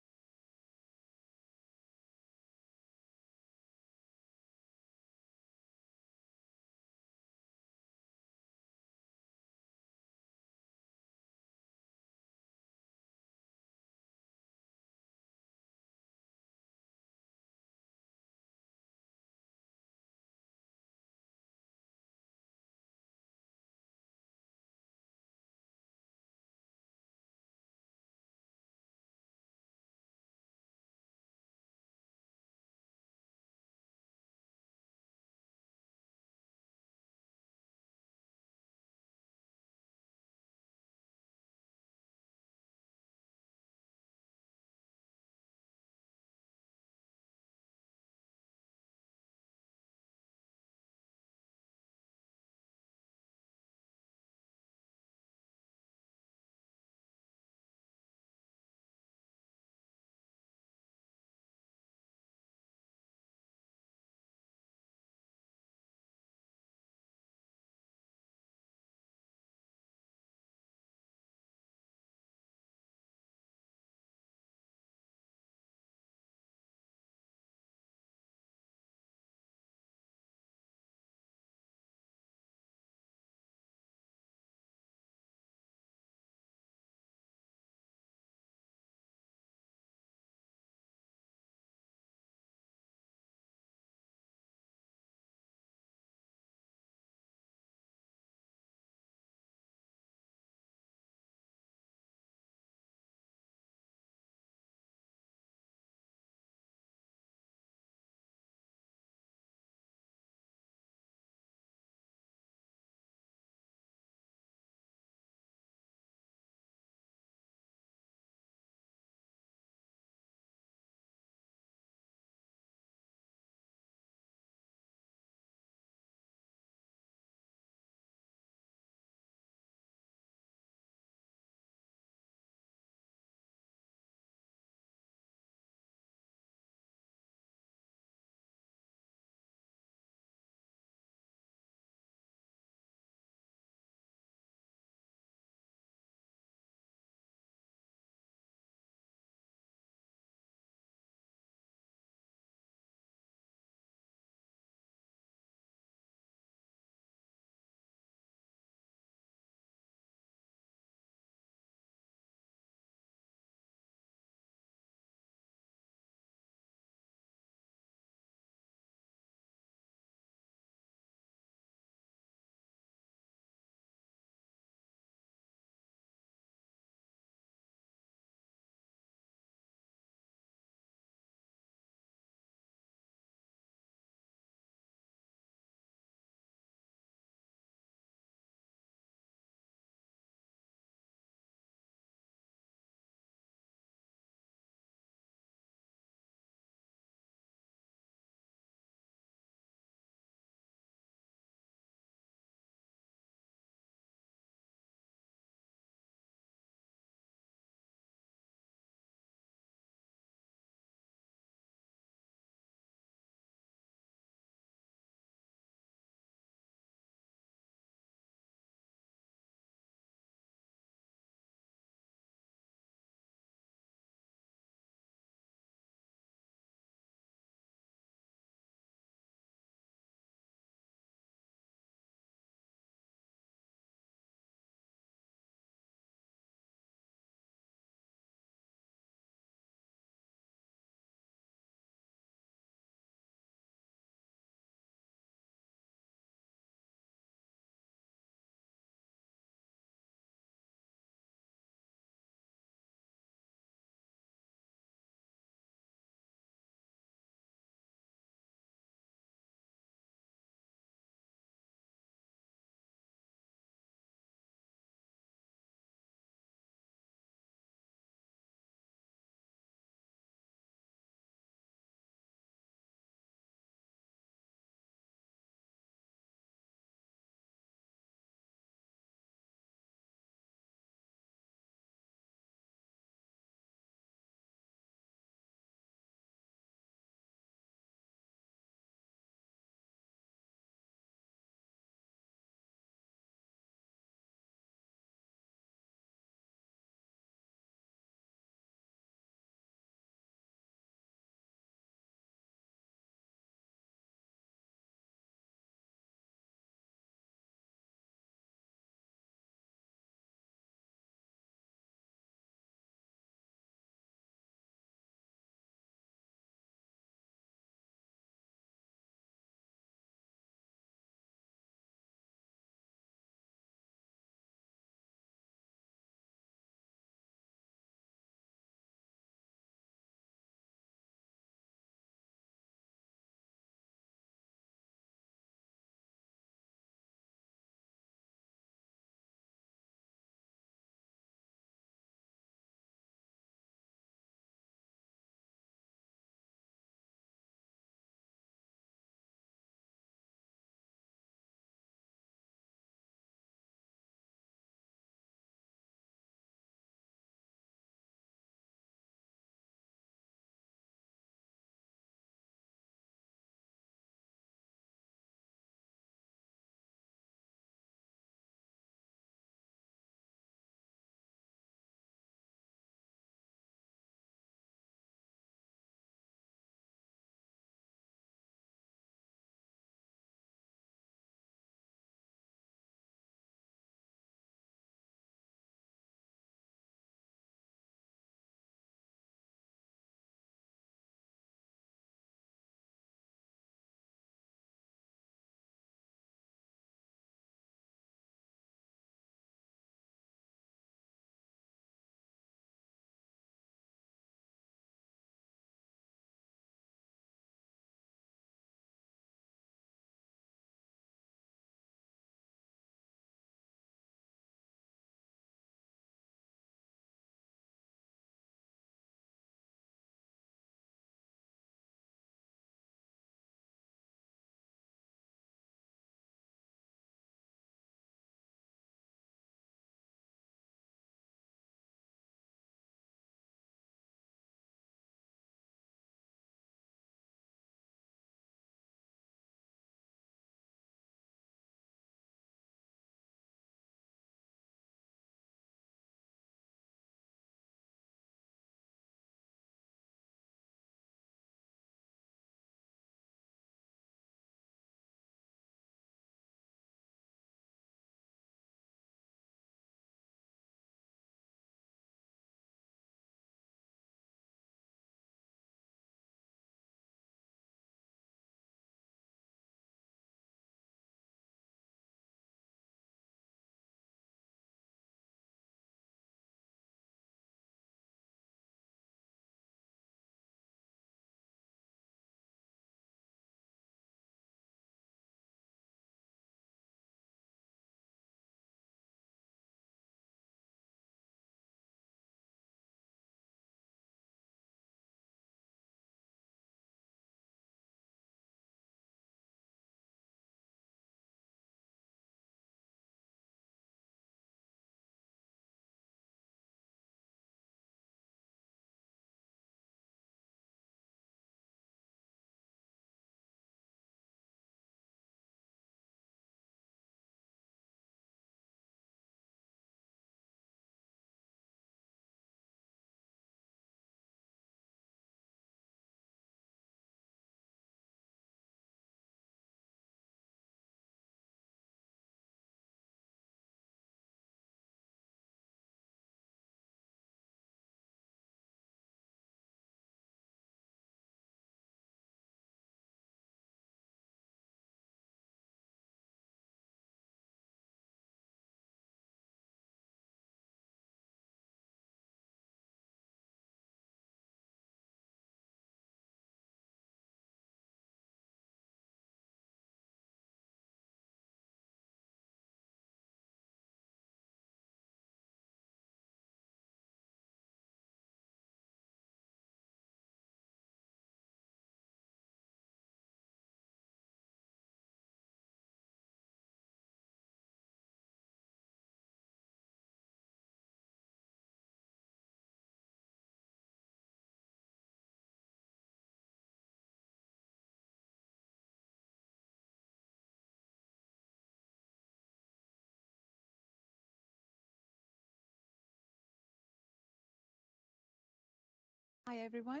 Hi, everyone.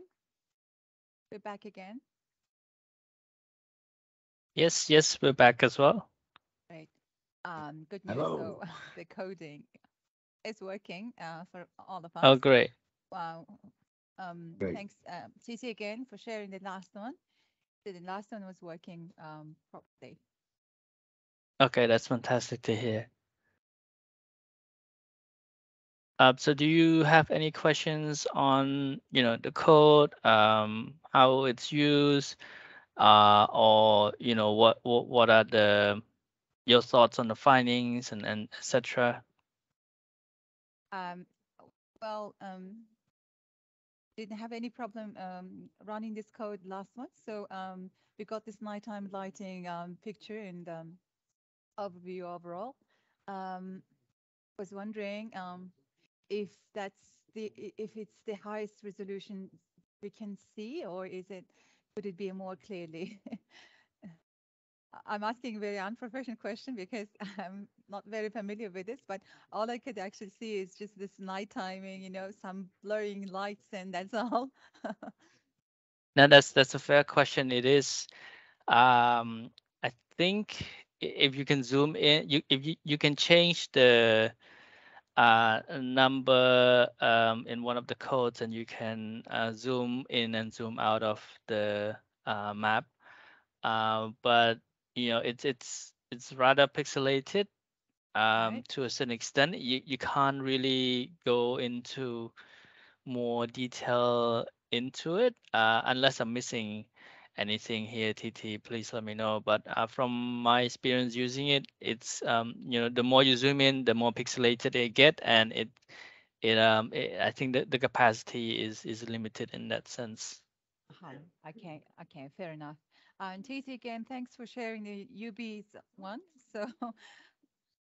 We're back again. Yes, yes, we're back as well. Right. Good news. Hello. So the coding is working for all of us. Oh, great. Wow. Great. Thanks, CC, again for sharing the last one. So the last one was working properly. Okay, that's fantastic to hear. So do you have any questions on, the code, how it's used, or, what are your thoughts on the findings and etc.? Um, well, didn't have any problem running this code last month. So we got this nighttime lighting picture and overview overall. Was wondering if if it's the highest resolution we can see, or would it be more clearly? I'm asking a very unprofessional question because I'm not very familiar with this, but all I could actually see is just this night timing, some blurring lights, and that's all. Now that's a fair question. It is. I think if you can zoom in, if you can change the number in one of the codes, and you can zoom in and zoom out of the map. But it's rather pixelated Right. to a certain extent. You can't really go into more detail into it unless I'm missing anything here. TT, please let me know. But from my experience using it, it's the more you zoom in, the more pixelated it get, and I think that the capacity is limited in that sense. Okay, fair enough. And TT, again, thanks for sharing the UB's one. So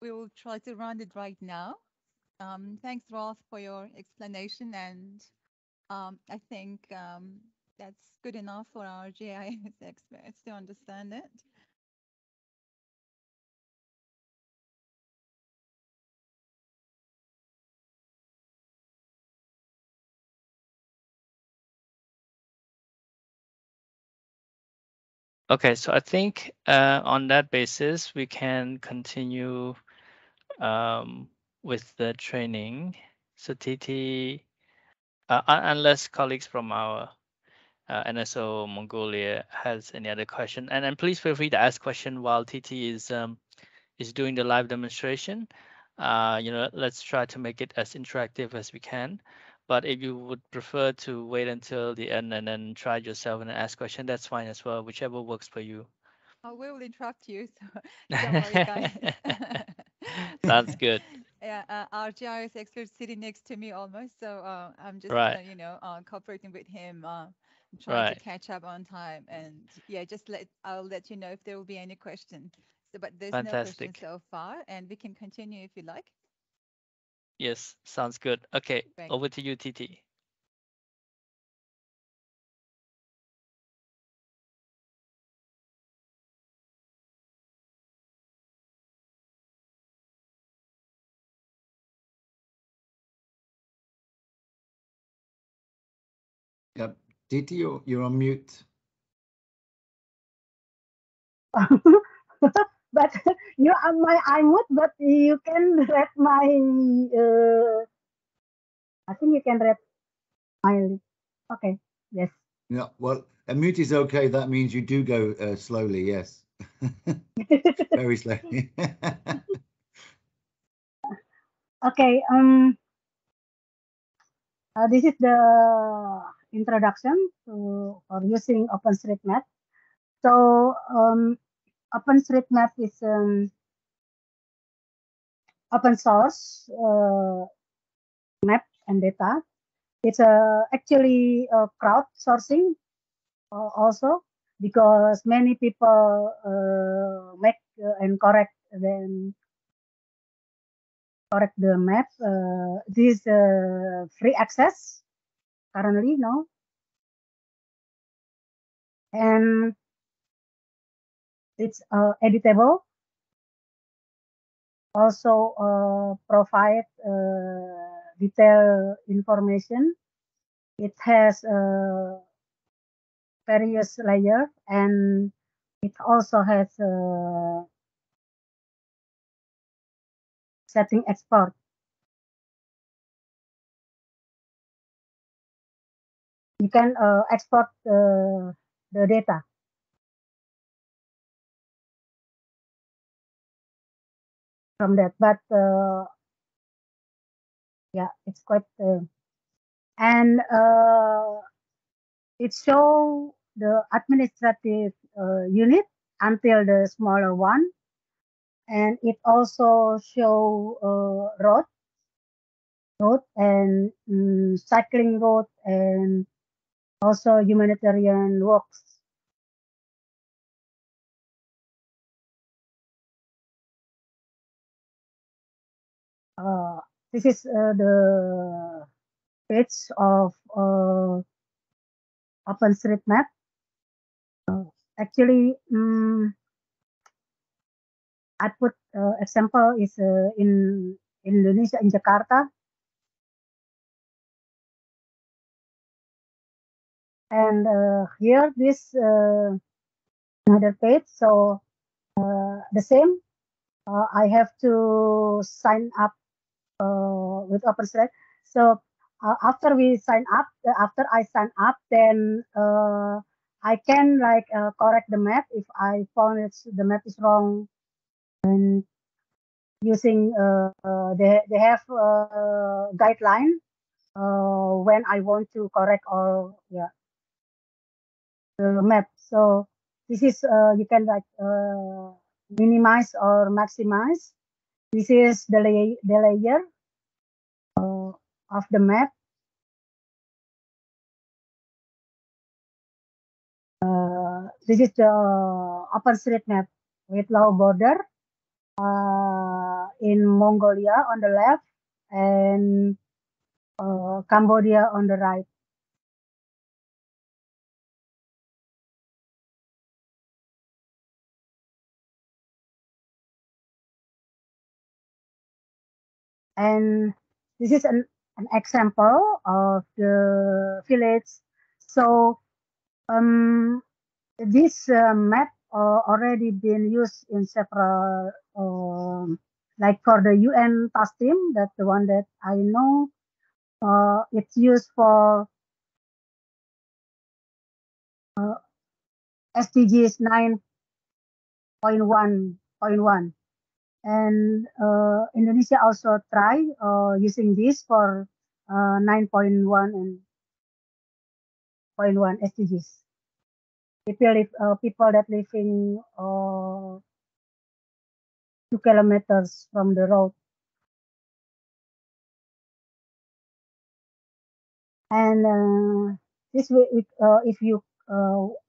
we will try to run it right now. Thanks, Rolf, for your explanation, and I think that's good enough for our GIS experts to understand it. Okay, so I think on that basis, we can continue with the training. So TT, unless colleagues from our NSO Mongolia has any other question, and then please feel free to ask question while TT is doing the live demonstration. Let's try to make it as interactive as we can. But if you would prefer to wait until the end and then try it yourself and ask question, that's fine as well, whichever works for you. We will interrupt you, so don't worry, guys. Sounds good. Yeah, our GIS expert sitting next to me almost, so I'm just, Right, cooperating with him, trying to right. catch up on time. And yeah, I'll let you know if there will be any question. So, but there's no question Fantastic. so far, and we can continue if you like. Yes, sounds good. Okay, Great. over to you, TT. Yep. Diti, you're on mute. But you are my iMode, but you can read my. I think you can read my. Okay. Yes. Yeah, well, a mute is okay. That means you do go slowly, yes. Very slowly. Okay. This is the introduction to for using OpenStreetMap. So OpenStreetMap is open source map and data. It's actually crowdsourcing also because many people make and correct the map. This free access currently no, and it's editable. Also provide detailed information it has various layer, and it also has setting export. You can export the data from that, but yeah, it's quite and it show the administrative unit until the smaller one, and it also show road and cycling road and also humanitarian works. This is the page of OpenStreetMap. Actually, I put example is in Indonesia, in Jakarta. And here, this another page. So the same, I have to sign up with OpenStreet. So after we sign up, after I sign up, then I can like correct the map if I found the map is wrong, and using they have guideline when I want to correct or yeah the map. So this is you can like minimize or maximize. This is the layer of the map. This is the OpenStreetMap with Lao border in Mongolia on the left and Cambodia on the right. And this is an example of the village. So this map already been used in several, like for the UN task team, that's the one that I know. It's used for SDGs 9.1.1. And Indonesia also try using this for 9.1 and 0.1 SDGs. People that living 2 kilometers from the road. And this way, if you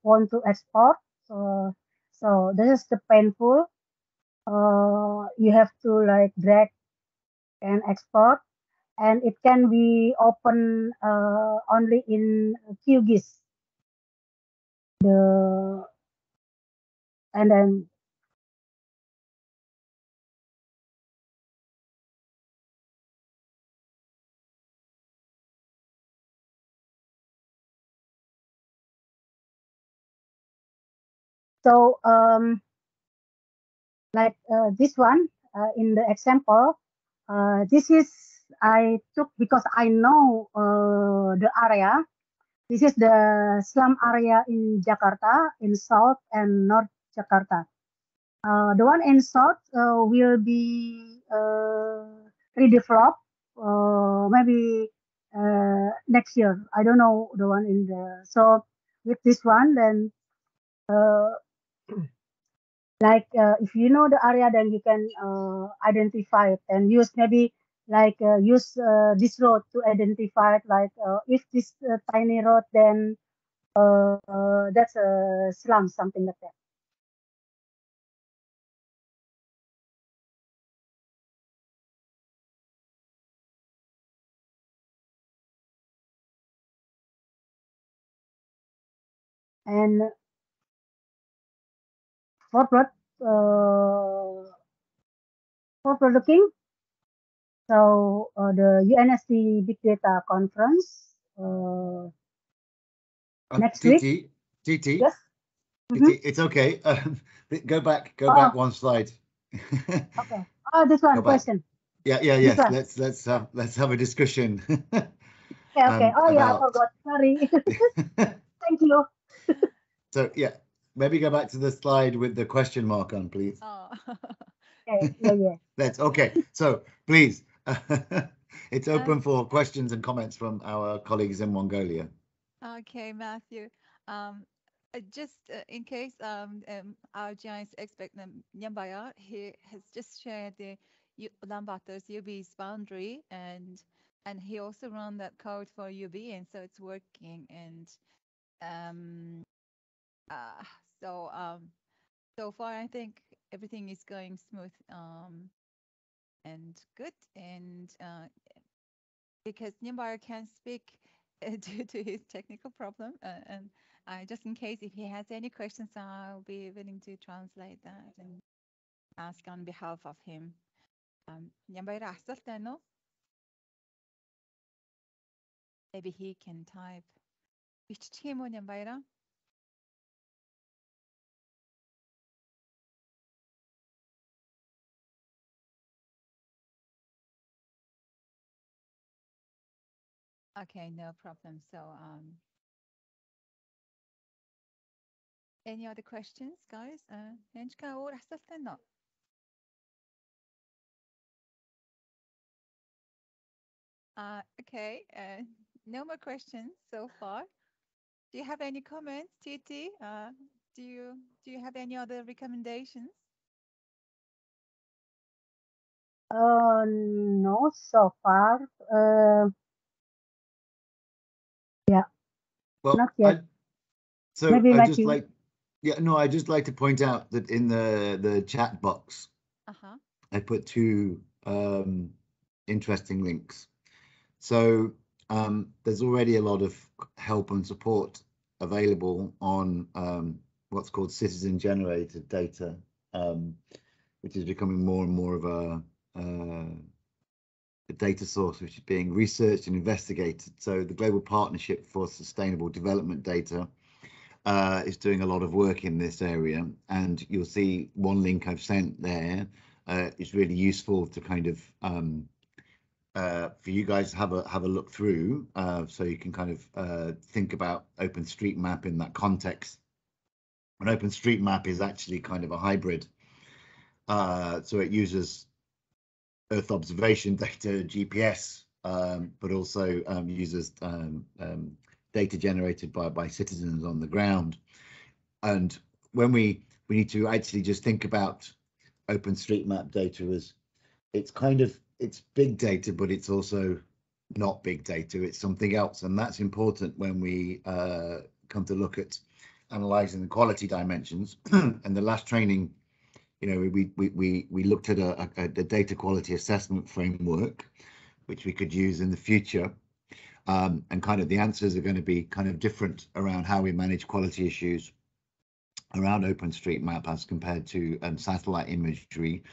want to export, so this is the painful. You have to like drag and export, and it can be open only in QGIS. The and then so like this one in the example, this is I took because I know the area. This is the slum area in Jakarta, in South and North Jakarta. The one in South will be redeveloped maybe next year. I don't know the one in the so with this one then like if you know the area then you can identify it and use maybe like use this road to identify it like if this tiny road then that's a slum, something like that. And for producing, so the UNSD Big Data Conference next week. TT, Yes. TT, it's okay. Go back one slide. Okay. Oh, this one question. Yeah. This one. Let's have a discussion. Okay. Oh yeah, I forgot. Sorry. Thank you. So yeah, maybe go back to the slide with the question mark on, please. Oh. Okay. Yeah. That's okay. So please, it's open for questions and comments from our colleagues in Mongolia. Okay, Matthew. Just in case our GIS expert Nyambaya, he has just shared the Ulaanbaatar's UB's boundary, and he also run that code for UB, and so it's working. And so far I think everything is going smooth and good. And because Nyambaya can't speak due to his technical problem, and just in case if he has any questions, I'll be willing to translate that and ask on behalf of him. Nyambaya asуулт байна уу? Maybe he can type. Биччих юм уу Nyambaya? Okay, no problem. So any other questions, guys? Nenchka өөр асуулт байна уу? Okay, no more questions so far. Do you have any comments, TT? Do you have any other recommendations? No, so far. Yeah. Well, not yet. Maybe I just like to point out that in the chat box, I put two interesting links. So there's already a lot of help and support available on what's called citizen-generated data, which is becoming more and more of a data source which is being researched and investigated. So the Global Partnership for Sustainable Development Data is doing a lot of work in this area, and you'll see one link I've sent there. It's really useful to kind of for you guys to have a look through, so you can kind of think about OpenStreetMap in that context. And OpenStreetMap is actually kind of a hybrid, so it uses Earth observation data, GPS, but also uses data generated by citizens on the ground. And when we need to actually just think about OpenStreetMap data as it's big data, but it's also not big data. It's something else, and that's important when we come to look at analyzing the quality dimensions. And the last training, you know, we looked at a data quality assessment framework, which we could use in the future. And kind of the answers are going to be kind of different around how we manage quality issues around OpenStreetMap as compared to satellite imagery.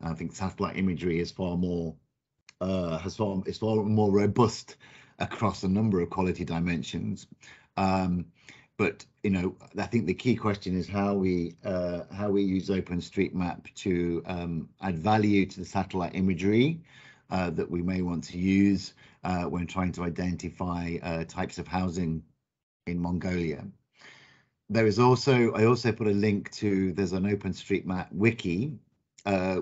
I think satellite imagery is far more robust across a number of quality dimensions. But you know, I think the key question is how we use OpenStreetMap to add value to the satellite imagery that we may want to use when trying to identify types of housing in Mongolia. There is also, I also put a link to, there's an OpenStreetMap wiki,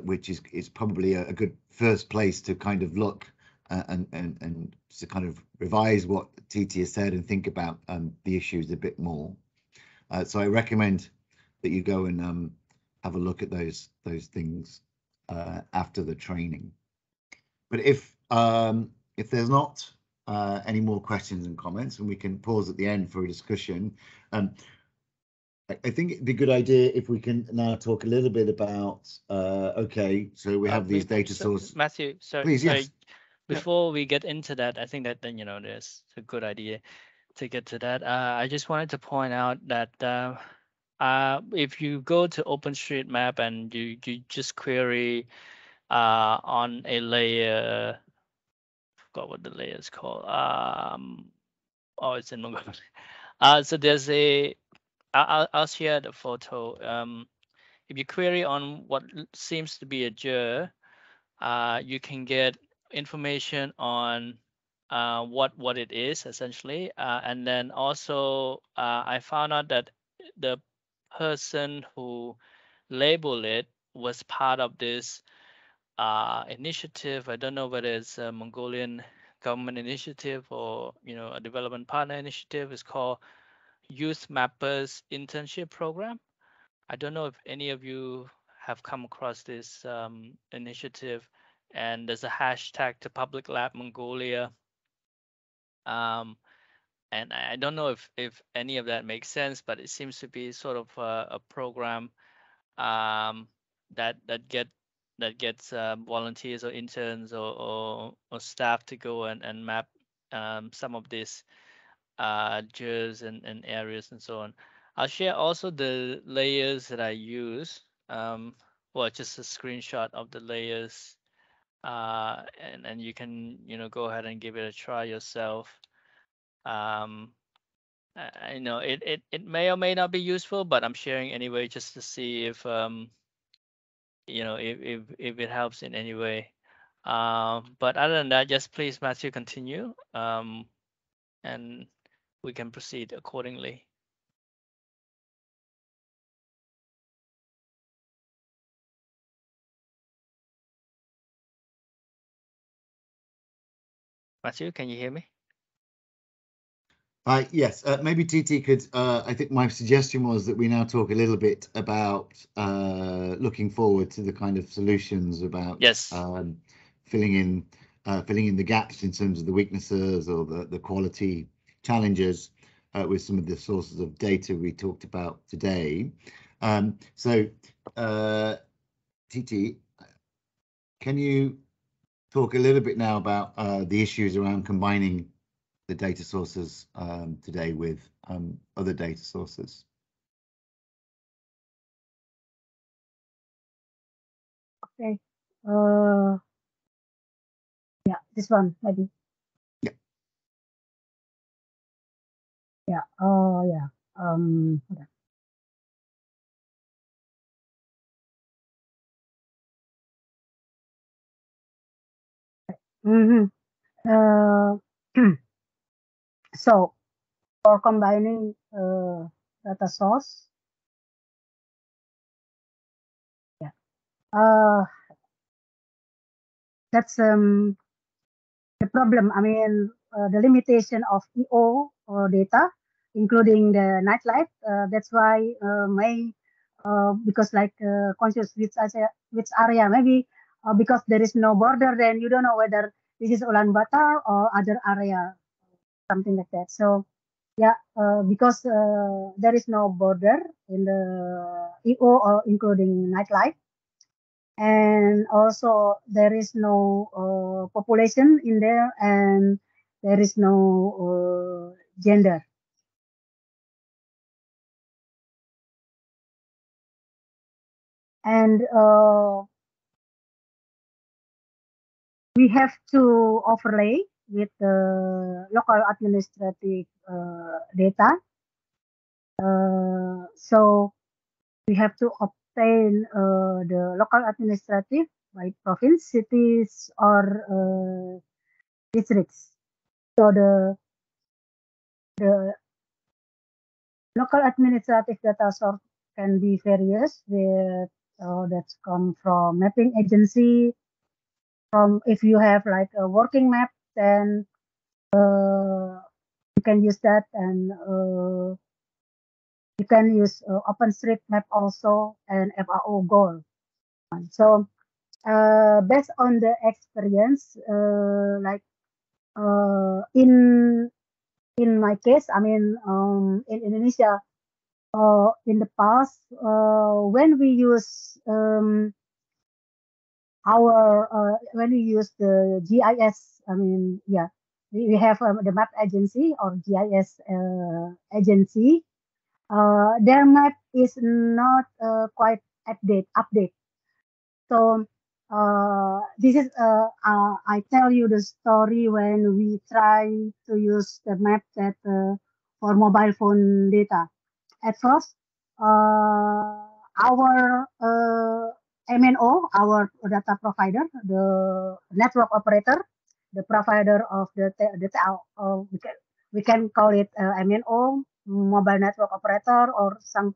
which is probably a good first place to kind of look and to kind of revise what TT has said and think about the issues a bit more. So I recommend that you go and have a look at those things after the training. But if there's not any more questions and comments, and we can pause at the end for a discussion, I think it'd be a good idea if we can now talk a little bit about, okay, so we have these data sources. Matthew, sorry, please, sorry. Yes. Before we get into that, I think that, you know, there's a good idea to get to that. I just wanted to point out that if you go to OpenStreetMap and you just query on a layer, I forgot what the layer is called, Oh, it's in Mongolia. So there's a. I'll share the photo. If you query on what seems to be a GIR, you can get information on what it is essentially, and then also I found out that the person who labeled it was part of this initiative. I don't know whether it's a Mongolian government initiative or a development partner initiative. It's called Youth Mappers Internship Program. I don't know if any of you have come across this initiative, and there's a hashtag to Public Lab Mongolia. And I don't know if any of that makes sense, but it seems to be sort of a program that gets volunteers or interns or staff to go and map some of these GIRs and areas and so on. I'll share also the layers that I use. Well, just a screenshot of the layers, and you can go ahead and give it a try yourself. I know it may or may not be useful, but I'm sharing anyway just to see if if it helps in any way. But other than that, just please, Matthew, continue, and we can proceed accordingly. Matthew, can you hear me? Yes, maybe TT could, I think my suggestion was that we now talk a little bit about looking forward to the kind of solutions about Yes. filling in the gaps in terms of the weaknesses or the quality challenges with some of the sources of data we talked about today. So TT, can you talk a little bit now about the issues around combining the data sources today with other data sources? Okay. Yeah, this one maybe. Yeah. Yeah. Oh, yeah. Hold on. So for combining data source, yeah, that's the problem. I mean, the limitation of EO or data, including the nightlife. That's why because like conscious which area maybe because there is no border, then you don't know whether this is Ulaanbaatar or other area, something like that. So yeah, because there is no border in the EO or including nightlife, and also there is no population in there, and there is no gender. And we have to overlay with the local administrative data. So we have to obtain the local administrative by province, cities, or districts. So the local administrative data source can be various. That come from mapping agency. From if you have like a working map, then you can use that, and you can use OpenStreetMap also and FAO Goal. So based on the experience, like in my case, I mean in Indonesia, in the past, when we use when we use the GIS, I mean, yeah, we have the map agency or GIS agency. Their map is not quite update. So this is I tell you the story when we try to use the map that for mobile phone data. At first, our MNO, our data provider, the network operator, the provider of the data, we can call it MNO, mobile network operator, or some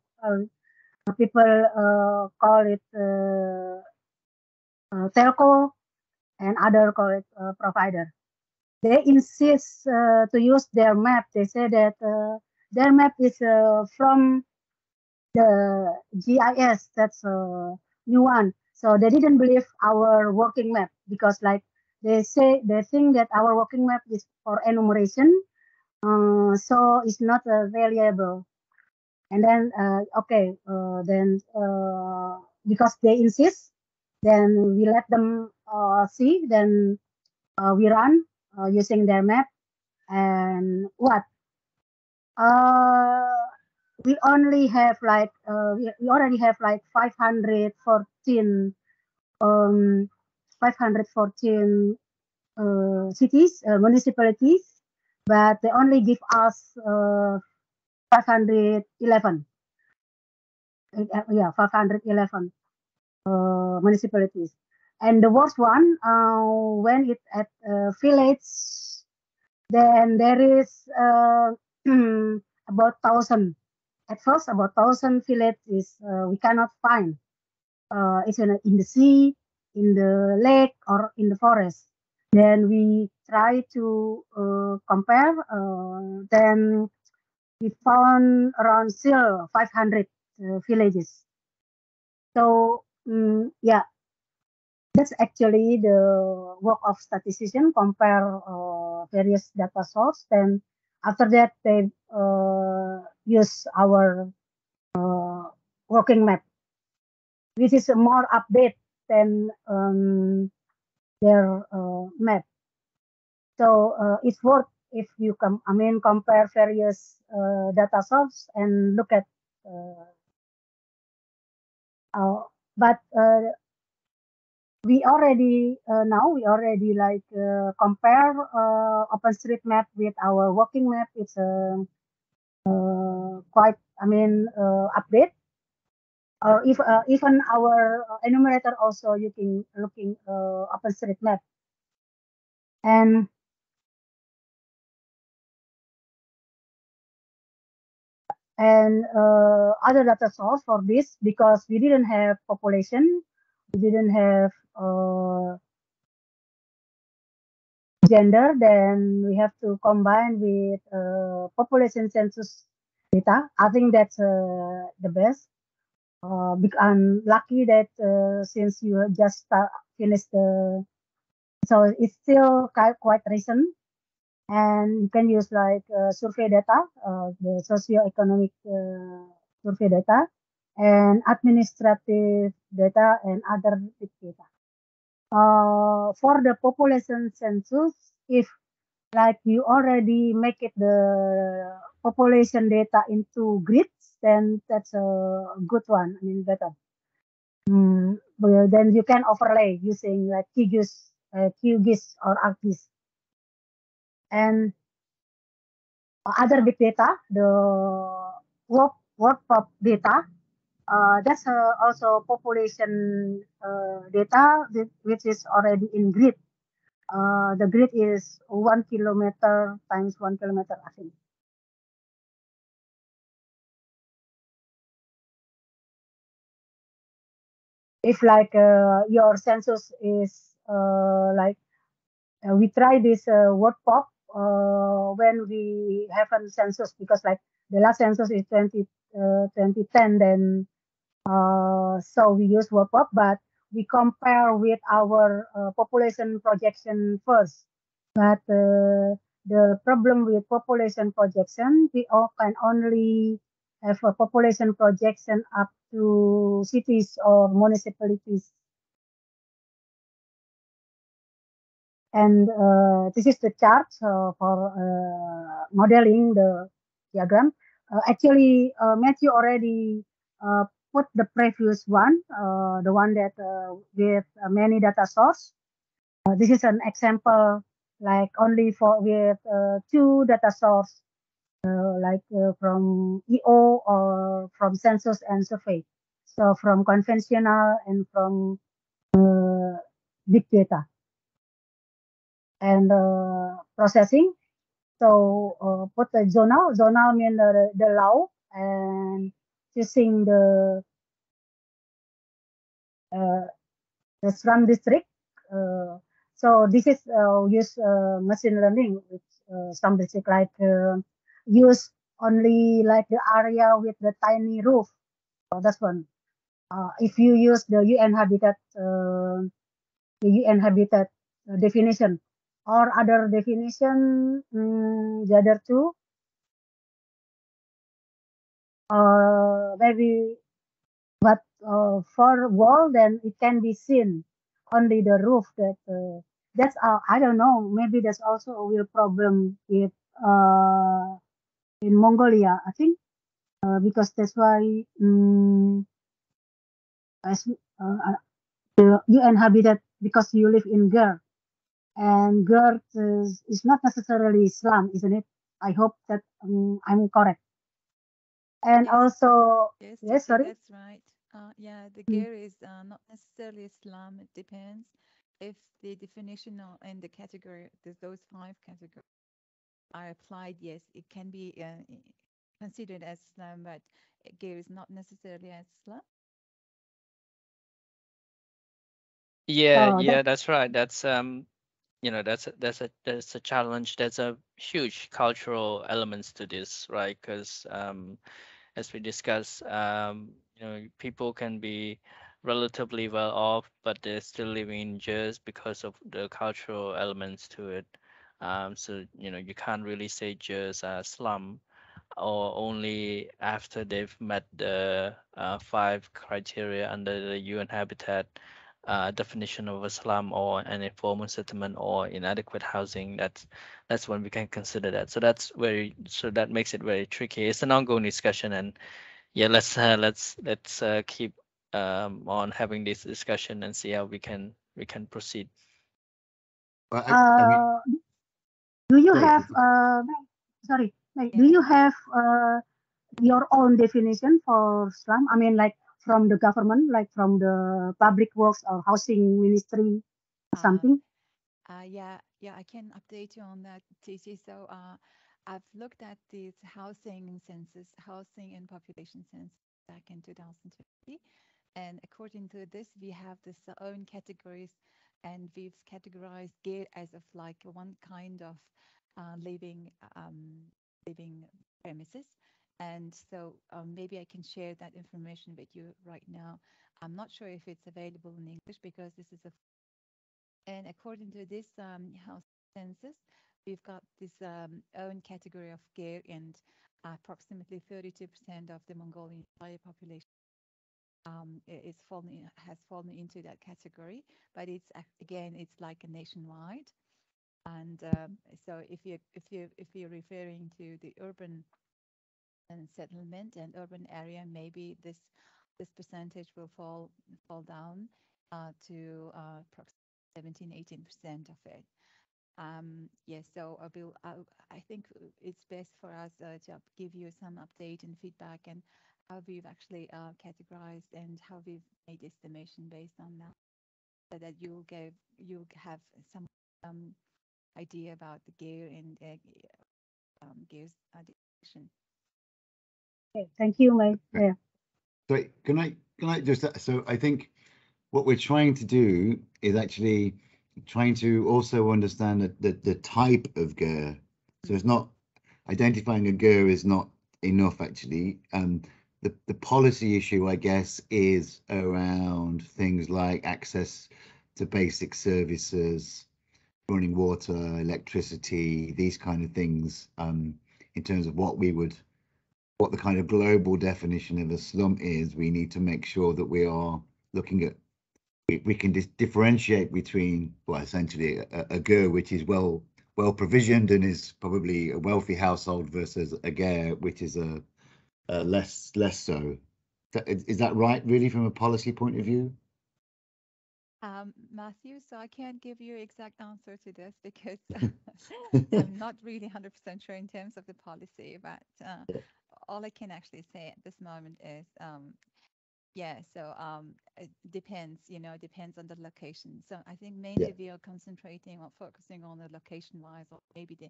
people call it telco, and other call it provider. They insist to use their map. They say that their map is from the GIS. That's a new one. So they didn't believe our working map because, like, they think that our working map is for enumeration, so it's not reliable. And then then because they insist, then we let them see. Then we run using their map, and what? Uh, we only have like we already have like 514 um 514 cities, municipalities, but they only give us 511. Yeah, 511 municipalities. And the worst one, when it at village, then there is about 1,000. At first, about 1,000 villages we cannot find. It's in the sea, in the lake, or in the forest. Then we try to compare. Then we found around still 500 villages. So yeah, that's actually the work of statistician, compare various data source. Then after that, they use our working map, which is more update than their map. So it's worth if you compare various data source and look at. But we already like compare OpenStreetMap with our working map. It's quite update, or if even our enumerator also looking OpenStreetMap. And other data source for this, because we didn't have population, we didn't have gender, then we have to combine with population census data. I think that's the best. I'm lucky that since you just finished so it's still quite recent, and you can use like survey data, the socioeconomic survey data, and administrative data, and other big data. For the population census, if like you already make it the population data into grids, then that's a good one. I mean, better. Well, then you can overlay using like QGIS or ArcGIS. And other big data, the work pop data, that's also population data which is already in grid. The grid is 1 kilometer times 1 kilometer, I think. If like your census is like we try this word pop when we have a census, because like the last census is 2010, then so we use word pop, but we compare with our population projection first. But the problem with population projection, we can only have a population projection up to cities or municipalities. And this is the chart for modeling the diagram. Actually, Matthew already put the previous one, the one that with many data source. This is an example, like only for with two data source, from EO or from census and survey. So from conventional and from big data and processing. So put the zonal. Zonal mean the law and choosing uh, the slum district. So this is use machine learning with some district like use only like the area with the tiny roof. So that's one. If you use the UN Habitat definition or other definition, the other two, maybe, but for wall, then it can be seen only the roof. That's I don't know. Maybe that's also a real problem with in Mongolia. I think because that's why as, the UN Habitat, because you live in Ger, and Ger is not necessarily Islam, isn't it? I hope that I'm correct. And Yes. also, Yes, yes, Titi, sorry. that's right. Yeah, the Mm. gear is not necessarily Islam. It depends if the definition and the category, those 5 categories are applied. Yes, it can be considered as Islam, but gear is not necessarily as Islam. Yeah, That yeah, that's right. That's you know, that's a challenge. There's a huge cultural elements to this, right? Because as we discussed, you know, people can be relatively well off, but they're still living in just because of the cultural elements to it. So you know, you can't really say just a slum or only after they've met the 5 criteria under the UN Habitat definition of a slum or an informal settlement or inadequate housing. That's when we can consider that. So that makes it very tricky. It's an ongoing discussion, and yeah, let's keep on having this discussion and see how we can proceed. Well, I mean, uh, do you sorry, have Titi. sorry, like, do Yeah. you have your own definition for slum? I mean, like from the government, like from the public works or housing ministry or Uh, something? yeah, I can update you on that, TC. So, I've looked at this housing and population census back in 2020, and according to this, we have this own categories, and we've categorized gear as of like one kind of uh, living living premises. And so maybe I can share that information with you right now. I'm not sure if it's available in English because this is a and according to this house census, we've got this own category of gear, and approximately 32% of the Mongolian entire population has fallen into that category. But again, it's like a nationwide. And so if you're referring to the urban and settlement and urban area, maybe this percentage will fall down to approximately 17-18% of it. Yes, so I think it's best for us to give you some update and feedback and how we've actually categorized and how we've made estimation based on that, so that you'll have some idea about the gear and gear's definition. Okay, thank you, May. Okay. Yeah. So can I just so I think what we're trying to do is actually trying to also understand the type of GER. So it's not identifying a GER is not enough actually. The policy issue, I guess, is around things like access to basic services, running water, electricity, these kind of things, in terms of what the kind of global definition of a slum is. We need to make sure that we are looking at we can differentiate between, well, essentially a GER which is well provisioned and is probably a wealthy household versus a GER which is a less so. Is that right, really, from a policy point of view? Matthew, so I can't give you exact answer to this because I'm not really 100% sure in terms of the policy, but all I can actually say at this moment is, yeah, so it depends, depends on the location. So I think mainly we are concentrating or focusing on the location-wise or maybe the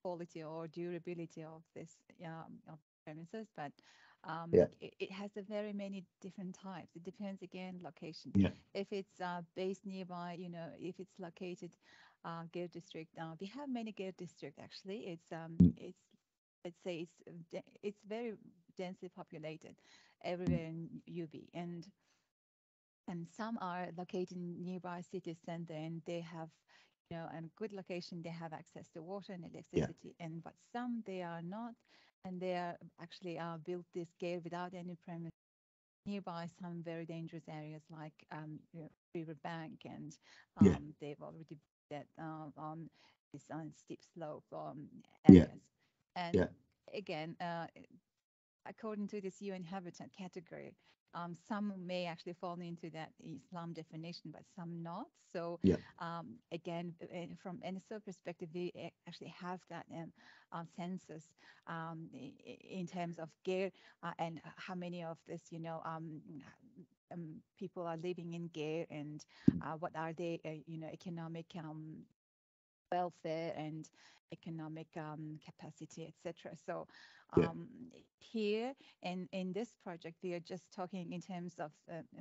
quality or durability of this of premises, but it has a very many different types. It depends again location. If it's based nearby, if it's located Gare district, we have many Gare district actually. It's let's say it's very densely populated everywhere in UB, and some are located in nearby city center, and they have a good location. They have access to water and electricity, and but some they are not, and they are actually built this scale without any premise nearby some very dangerous areas like river bank, and they've already that on this on steep slope areas, and again according to this UN Habitat category, some may actually fall into that Islam definition, but some not. So again, from NSO perspective, we actually have that census in terms of Gare and how many of this, people are living in Gare, and what are they, economic welfare and economic capacity, etc. So here in this project, we are just talking in terms of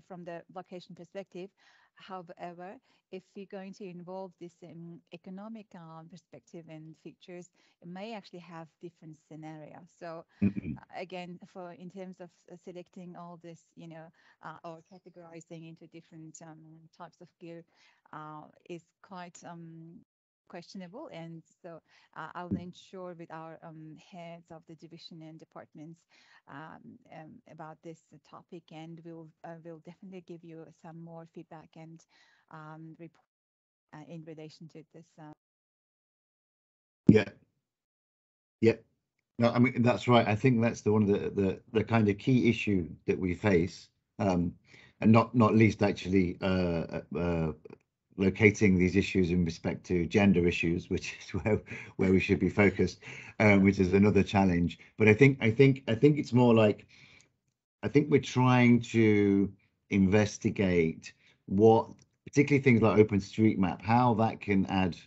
from the location perspective. However, if we're going to involve this economic perspective and features, it may actually have different scenarios. So again, for in terms of selecting all this, or categorizing into different types of gear, is quite questionable, and so I'll ensure with our heads of the division and departments about this topic, and we'll definitely give you some more feedback and report in relation to this. No, I mean that's right. I think that's one of the kind of key issue that we face, and not least actually locating these issues in respect to gender issues, which is where we should be focused, which is another challenge. But I think it's more like, I think we're trying to investigate what, particularly things like OpenStreetMap, how that can add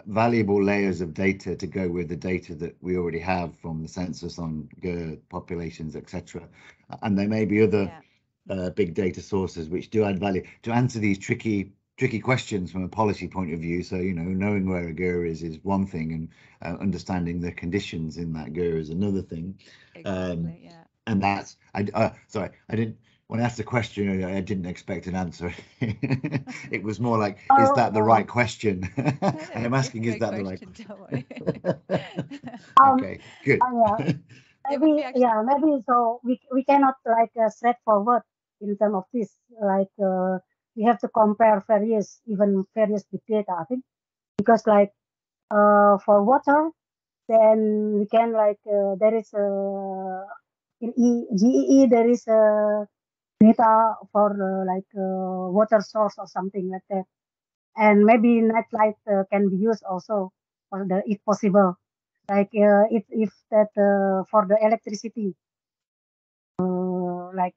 valuable layers of data to go with the data that we already have from the census on populations, etc. And there may be other big data sources which do add value to answer these tricky questions from a policy point of view. So, knowing where a GER is one thing, and understanding the conditions in that GER is another thing. Exactly, And that's, sorry, I didn't, when I asked the question, I didn't expect an answer. It was more like, is that the right question? I'm asking, is that the right question? Okay, good. Maybe so we cannot like straightforward in terms of this, like we have to compare various big data, I think, because like for water, then we can like there is in GEE there is data for like water source or something like that, and maybe nightlight can be used also for the, if possible, like if that for the electricity, like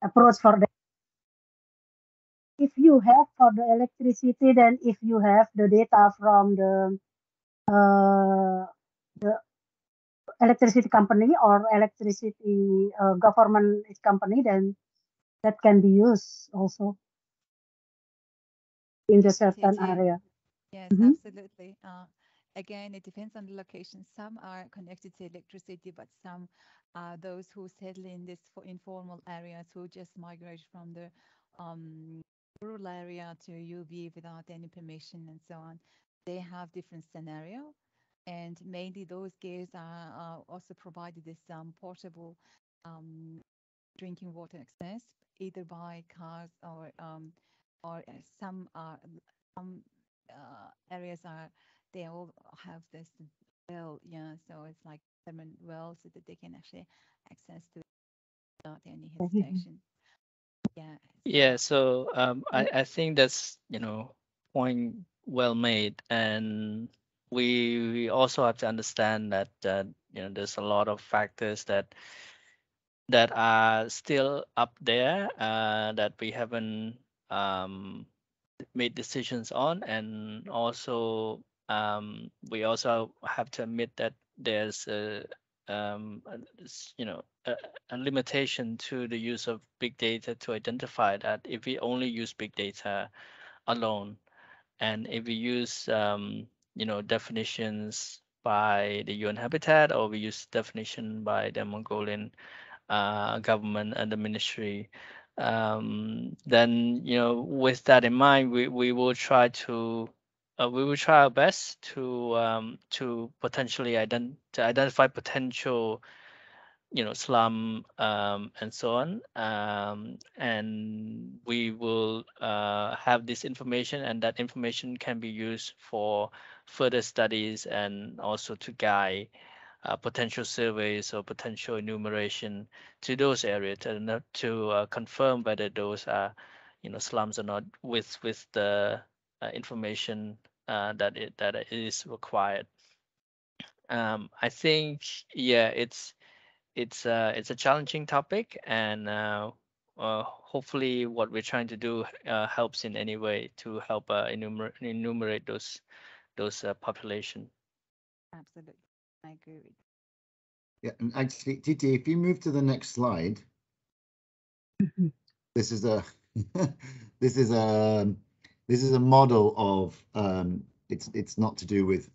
approach for the, if you have for the electricity, then if you have the data from the electricity company or electricity government company, then that can be used also in the certain area. Yes, absolutely. Again, it depends on the location. Some are connected to electricity, but some those who settle in this informal areas, who just migrate from the rural area to UB without any permission and so on, they have different scenario. And mainly those gears are also provided this portable drinking water access, either by cars or some areas are, they all have this well, so it's like permanent well, so that they can actually access to without any hesitation. Yeah. Yeah, so Yeah. I think that's, point well made. And we also have to understand that there's a lot of factors that are still up there that we haven't um, made decisions on. And also we also have to admit that there's a limitation to the use of big data to identify that. If we only use big data alone, and if we use definitions by the UN Habitat, or we use definition by the Mongolian government and the ministry, then with that in mind, we will try to we will try our best to potentially to identify potential slum and so on, and we will have this information, and that information can be used for further studies and also to guide potential surveys or potential enumeration to those areas to confirm whether those are slums or not with the information that is required. I think, yeah, it's a challenging topic, and hopefully what we're trying to do helps in any way to help enumerate those population. Absolutely. I agree with Yeah, and actually, Titi, if you move to the next slide, this is a this is a this is a model of it's not to do with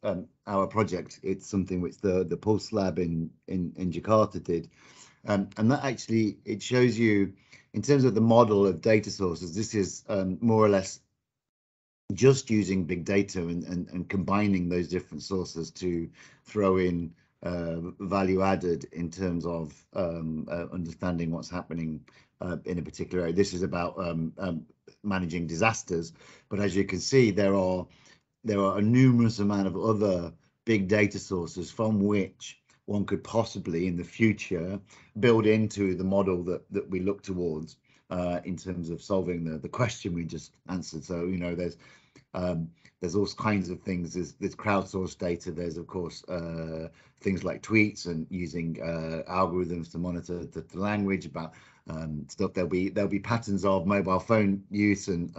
our project. It's something which the Pulse Lab in Jakarta did, and that actually it shows you in terms of the model of data sources. This is more or less just using big data and combining those different sources to throw in value added in terms of understanding what's happening in a particular area. This is about managing disasters, but as you can see, there are a numerous amount of other big data sources from which one could possibly in the future build into the model that we look towards in terms of solving the question we just answered. So there's all kinds of things. There's crowdsourced data. There's of course things like tweets and using algorithms to monitor the language about stuff. There'll be patterns of mobile phone use and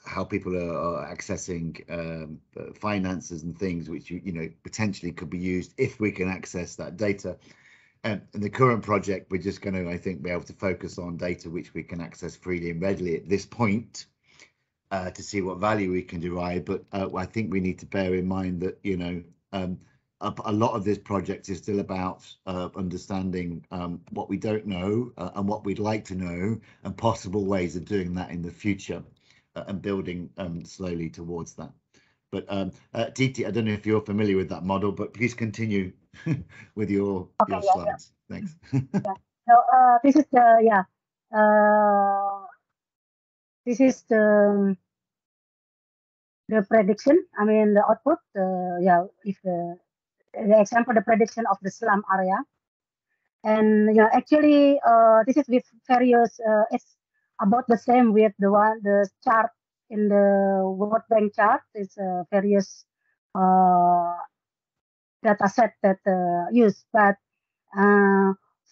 how people are accessing finances and things which potentially could be used if we can access that data. And in the current project, we're just going to, I think, be able to focus on data which we can access freely and readily at this point to see what value we can derive. But I think we need to bear in mind that a lot of this project is still about understanding what we don't know and what we'd like to know, and possible ways of doing that in the future, and building slowly towards that. But Titi, I don't know if you're familiar with that model, but please continue with your slides. Thanks. So this is the this is the prediction. I mean the output. If the example, the prediction of the slum area, and actually this is with various. It's about the same with the chart in the World Bank chart. It's various data set that used, but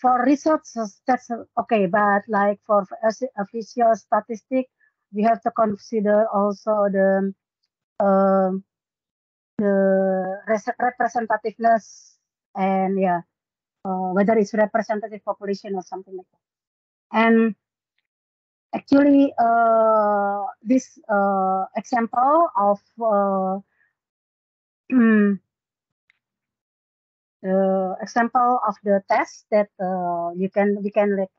for research that's okay. But like for official statistic, we have to consider also the representativeness and whether it's representative population or something like that. And actually, this example of the example of the test that we can like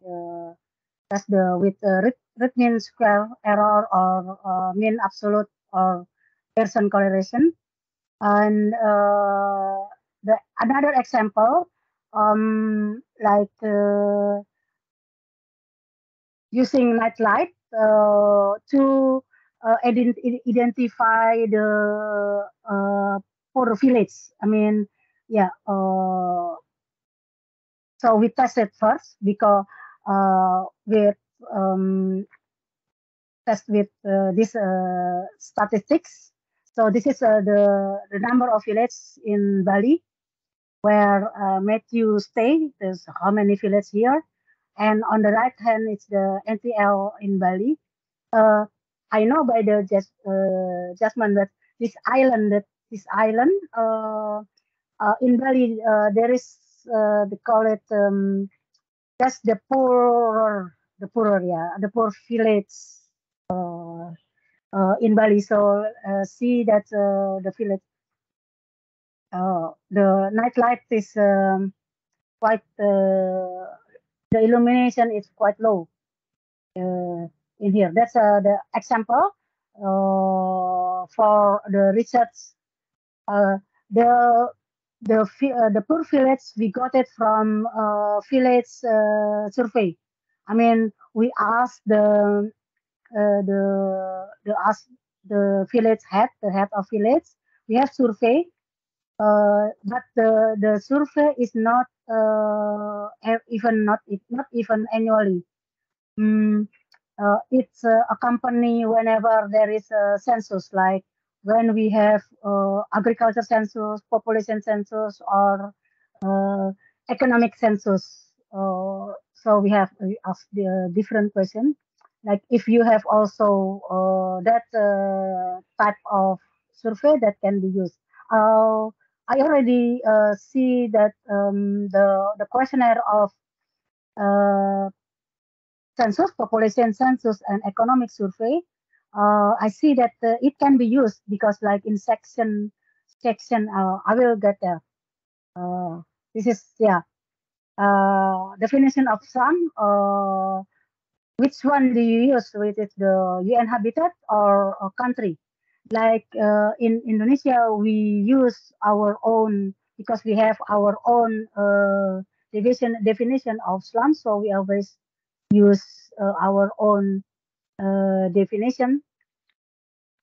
test the with root mean square error or mean absolute or Pearson correlation. And the another example like using night light to identify the poor village. I mean, So we tested first because with test with this statistics. So this is the number of villages in Bali where Matthew stay. There's how many villages here, and on the right hand it's the NTL in Bali. Uh, I know by the judgment that this island in Bali there is they call it that's the poorer, yeah, the poor village in Bali. So see that the village, the nightlight is quite the illumination is quite low in here. That's the example for the research. Uh, the the poor village we got it from village survey. I mean, we asked the village head, the head of village. We have survey, but the survey is not even not even annually. Mm, it's a company whenever there is a census, like when we have agriculture census, population census, or uh, economic census. So we ask the different question. Like if you have also that type of survey that can be used. Uh, I already see that the questionnaire of uh, census, population census, and economic survey. I see that it can be used because, like in section, I will get there. This is yeah definition of some. Which one do you use? With it the UN Habitat or a country? Like in Indonesia, we use our own because we have our own definition of slum. So we always use our own definition,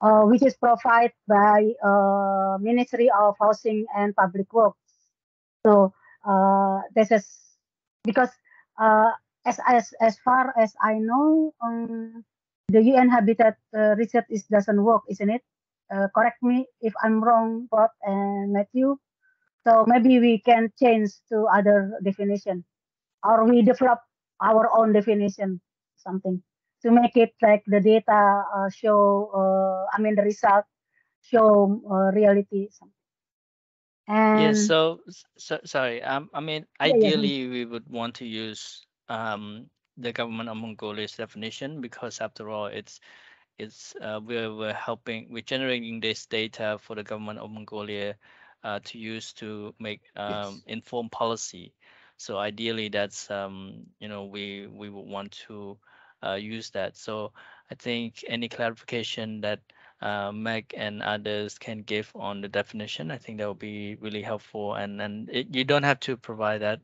which is provided by Ministry of Housing and Public Works. So this is because uh, as far as I know, the UN Habitat research is doesn't work, isn't it? Correct me if I'm wrong, Bob and Matthew. So maybe we can change to other definition, or we develop our own definition, something to make it like the data show. I mean the result show reality. Yes, And so sorry. I mean, yeah, yeah, please. ideally, we would want to use the government of Mongolia's definition because, after all, we're generating this data for the government of Mongolia to use to make Yes. informed policy. So ideally, that's we would want to use that. So I think any clarification that Meg and others can give on the definition, I think that would be really helpful. And you don't have to provide that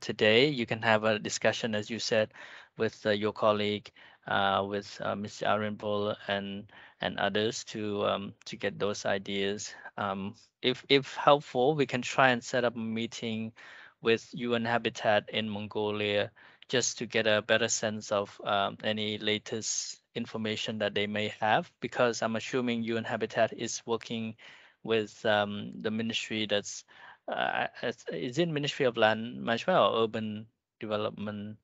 today. You can have a discussion, as you said, with your colleague, with Mr. Arinbol and others to get those ideas. If helpful, we can try and set up a meeting with UN Habitat in Mongolia just to get a better sense of any latest information that they may have, because I'm assuming UN Habitat is working with the ministry that's is in Ministry of Land Management or Urban Development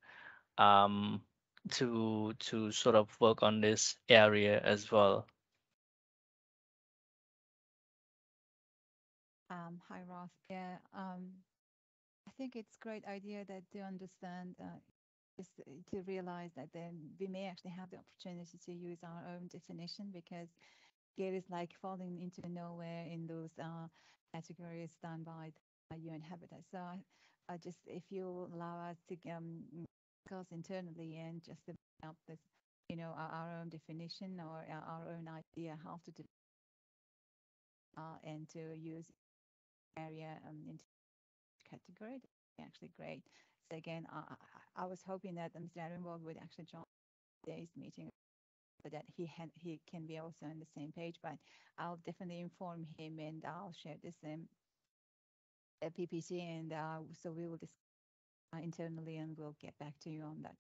um, to sort of work on this area as well. Hi, Ross. Yeah, I think it's great idea that to understand, just to realize that then we may actually have the opportunity to use our own definition because it is like falling into nowhere in those categories done by the UN Habitat. So I just, if you allow us to discuss internally and just to help this, our own definition or our own idea how to do and to use area into category. That's actually great. So again, I was hoping that Mr. Arenberg would actually join today's meeting so that he can be also on the same page. But I'll definitely inform him and I'll share this PPT and so we will discuss internally, and we'll get back to you on that.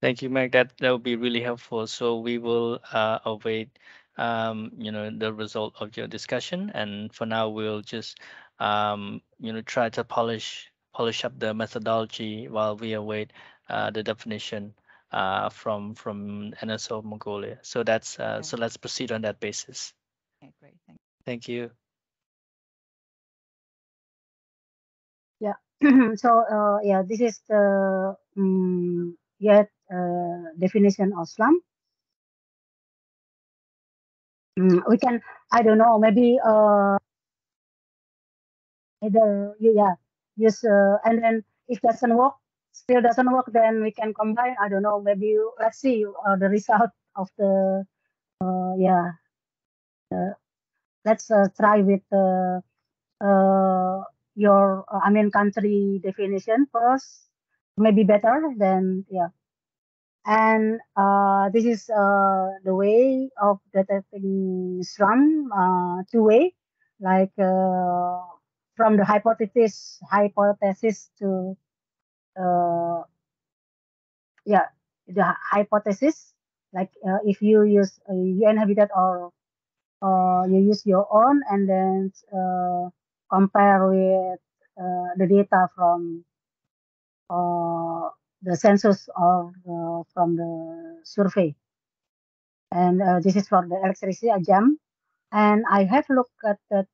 Thank you, Meg. That would be really helpful. So we will await, the result of your discussion, and for now we'll just, try to polish up the methodology while we await the definition from NSO Mongolia. So that's so let's proceed on that basis. Okay, great. Thank you. Yeah. So yeah, this is the definition of slum. We can, I don't know, maybe either use and then if still doesn't work, then we can combine. I don't know, maybe let's see the result of the yeah. Let's try with your I mean country definition first, maybe better than yeah. And this is the way of detecting slum, two way, like from the hypothesis to yeah, the hypothesis, like if you use a UN Habitat or you use your own, and then compare with the data from the census or from the survey. And this is for the electricity jam. And I have looked at that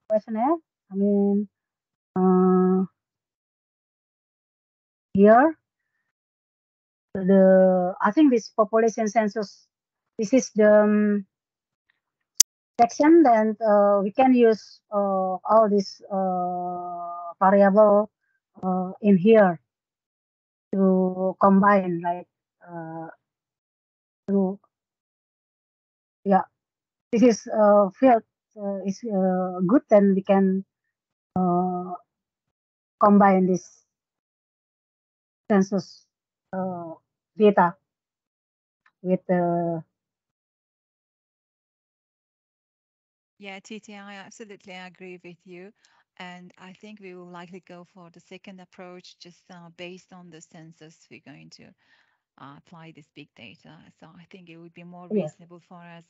questionnaire. I mean, here I think this population census. This is the section. Then we can use all these variable in here to combine, like to yeah. This is field is good. Then we can combine this census data with the Yeah, Titi, I absolutely agree with you. And I think we will likely go for the second approach, just based on the census. We're going to apply this big data. So I think it would be more reasonable for us,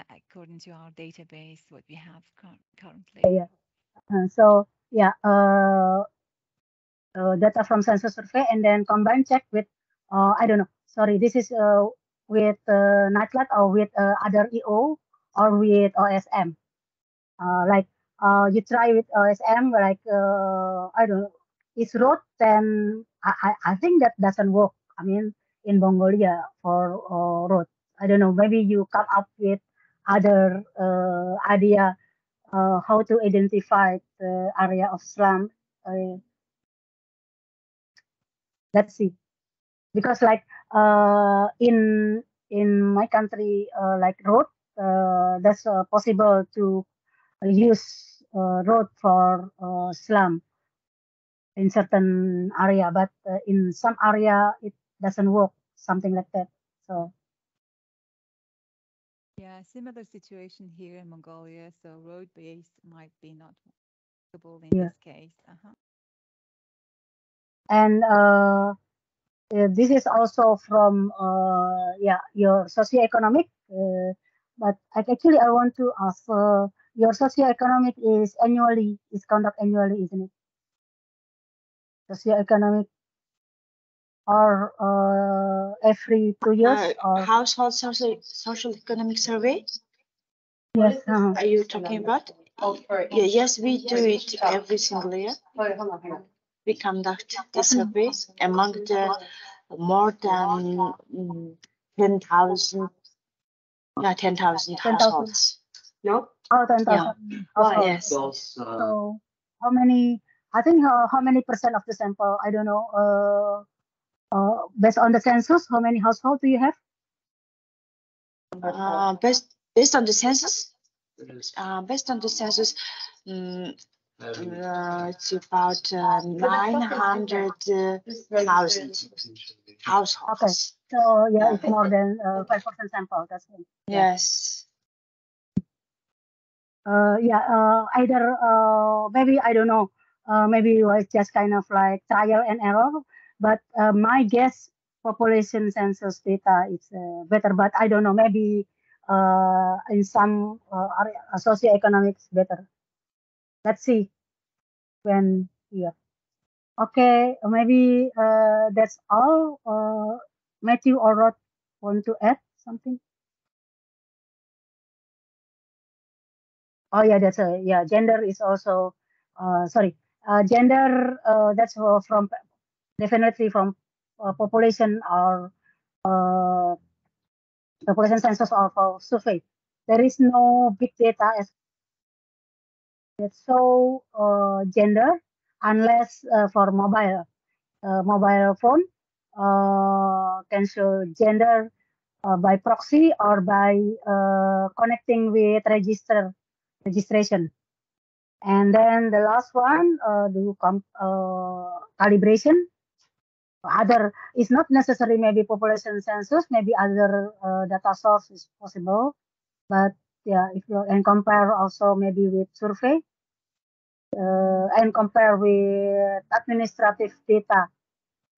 according to our database, what we have currently. Yeah. So yeah, data from census survey, and then combine check with I don't know. Sorry, this is with NATLAT or with other EO or with OSM. Like you try with OSM, like I don't know, it's road, then I think that doesn't work. I mean, in Mongolia for road, I don't know. Maybe you come up with other idea how to identify the area of slum. Let's see, because like in my country, like road, that's possible to use road for slum in certain area, but in some area it doesn't work, something like that. So yeah, similar situation here in Mongolia. So road-based might be not workable in this case. And this is also from your socioeconomic. But actually, I want to ask, your socioeconomic is conducted annually, isn't it? Socioeconomic, or every 2 years, or household social economic survey. Yes. Are you talking about? Yeah, yes, we do it every single year. We conduct this survey among the more than 10,000 households. No? Oh, 10,000 households. Yes. So how many, I think how many percent of the sample, I don't know, based on the census, how many households do you have? Based on the census, it's about 900,000 households. Okay, so yeah, it's more than 5% sample. That's it. Yes. either maybe I don't know, maybe it was just kind of like trial and error. But my guess, population census data is better. But I don't know, maybe in some socioeconomics better. Let's see when yeah. Okay, maybe that's all. Matthew or Rod want to add something? Oh yeah, that's a yeah. Gender is also sorry. Gender that's from definitely from population or uh, population census or for survey. There is no big data as that show gender unless for mobile phone can show gender by proxy or by connecting with registration. And then the last one, do calibration. Other is not necessary, maybe population census, maybe other data source is possible. But yeah, if you and compare also maybe with survey and compare with administrative data,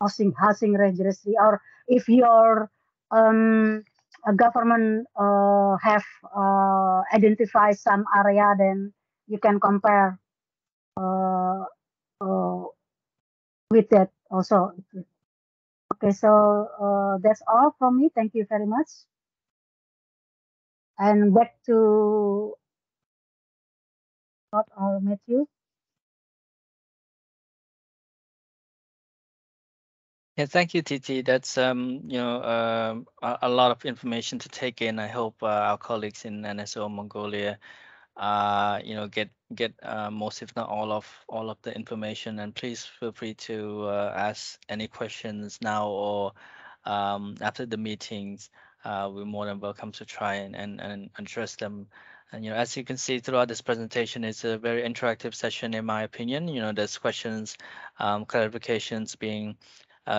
housing registry, or if your a government have identified some area, then you can compare uh, with that also. Okay, so that's all from me. Thank you very much. And back to Rod or Matthew. Yeah, thank you, Titi. That's a lot of information to take in. I hope our colleagues in NSO Mongolia get most, if not all of the information. And please feel free to ask any questions now or after the meetings. We're more than welcome to try and address them. And as you can see throughout this presentation, it's a very interactive session, in my opinion. There's questions, clarifications being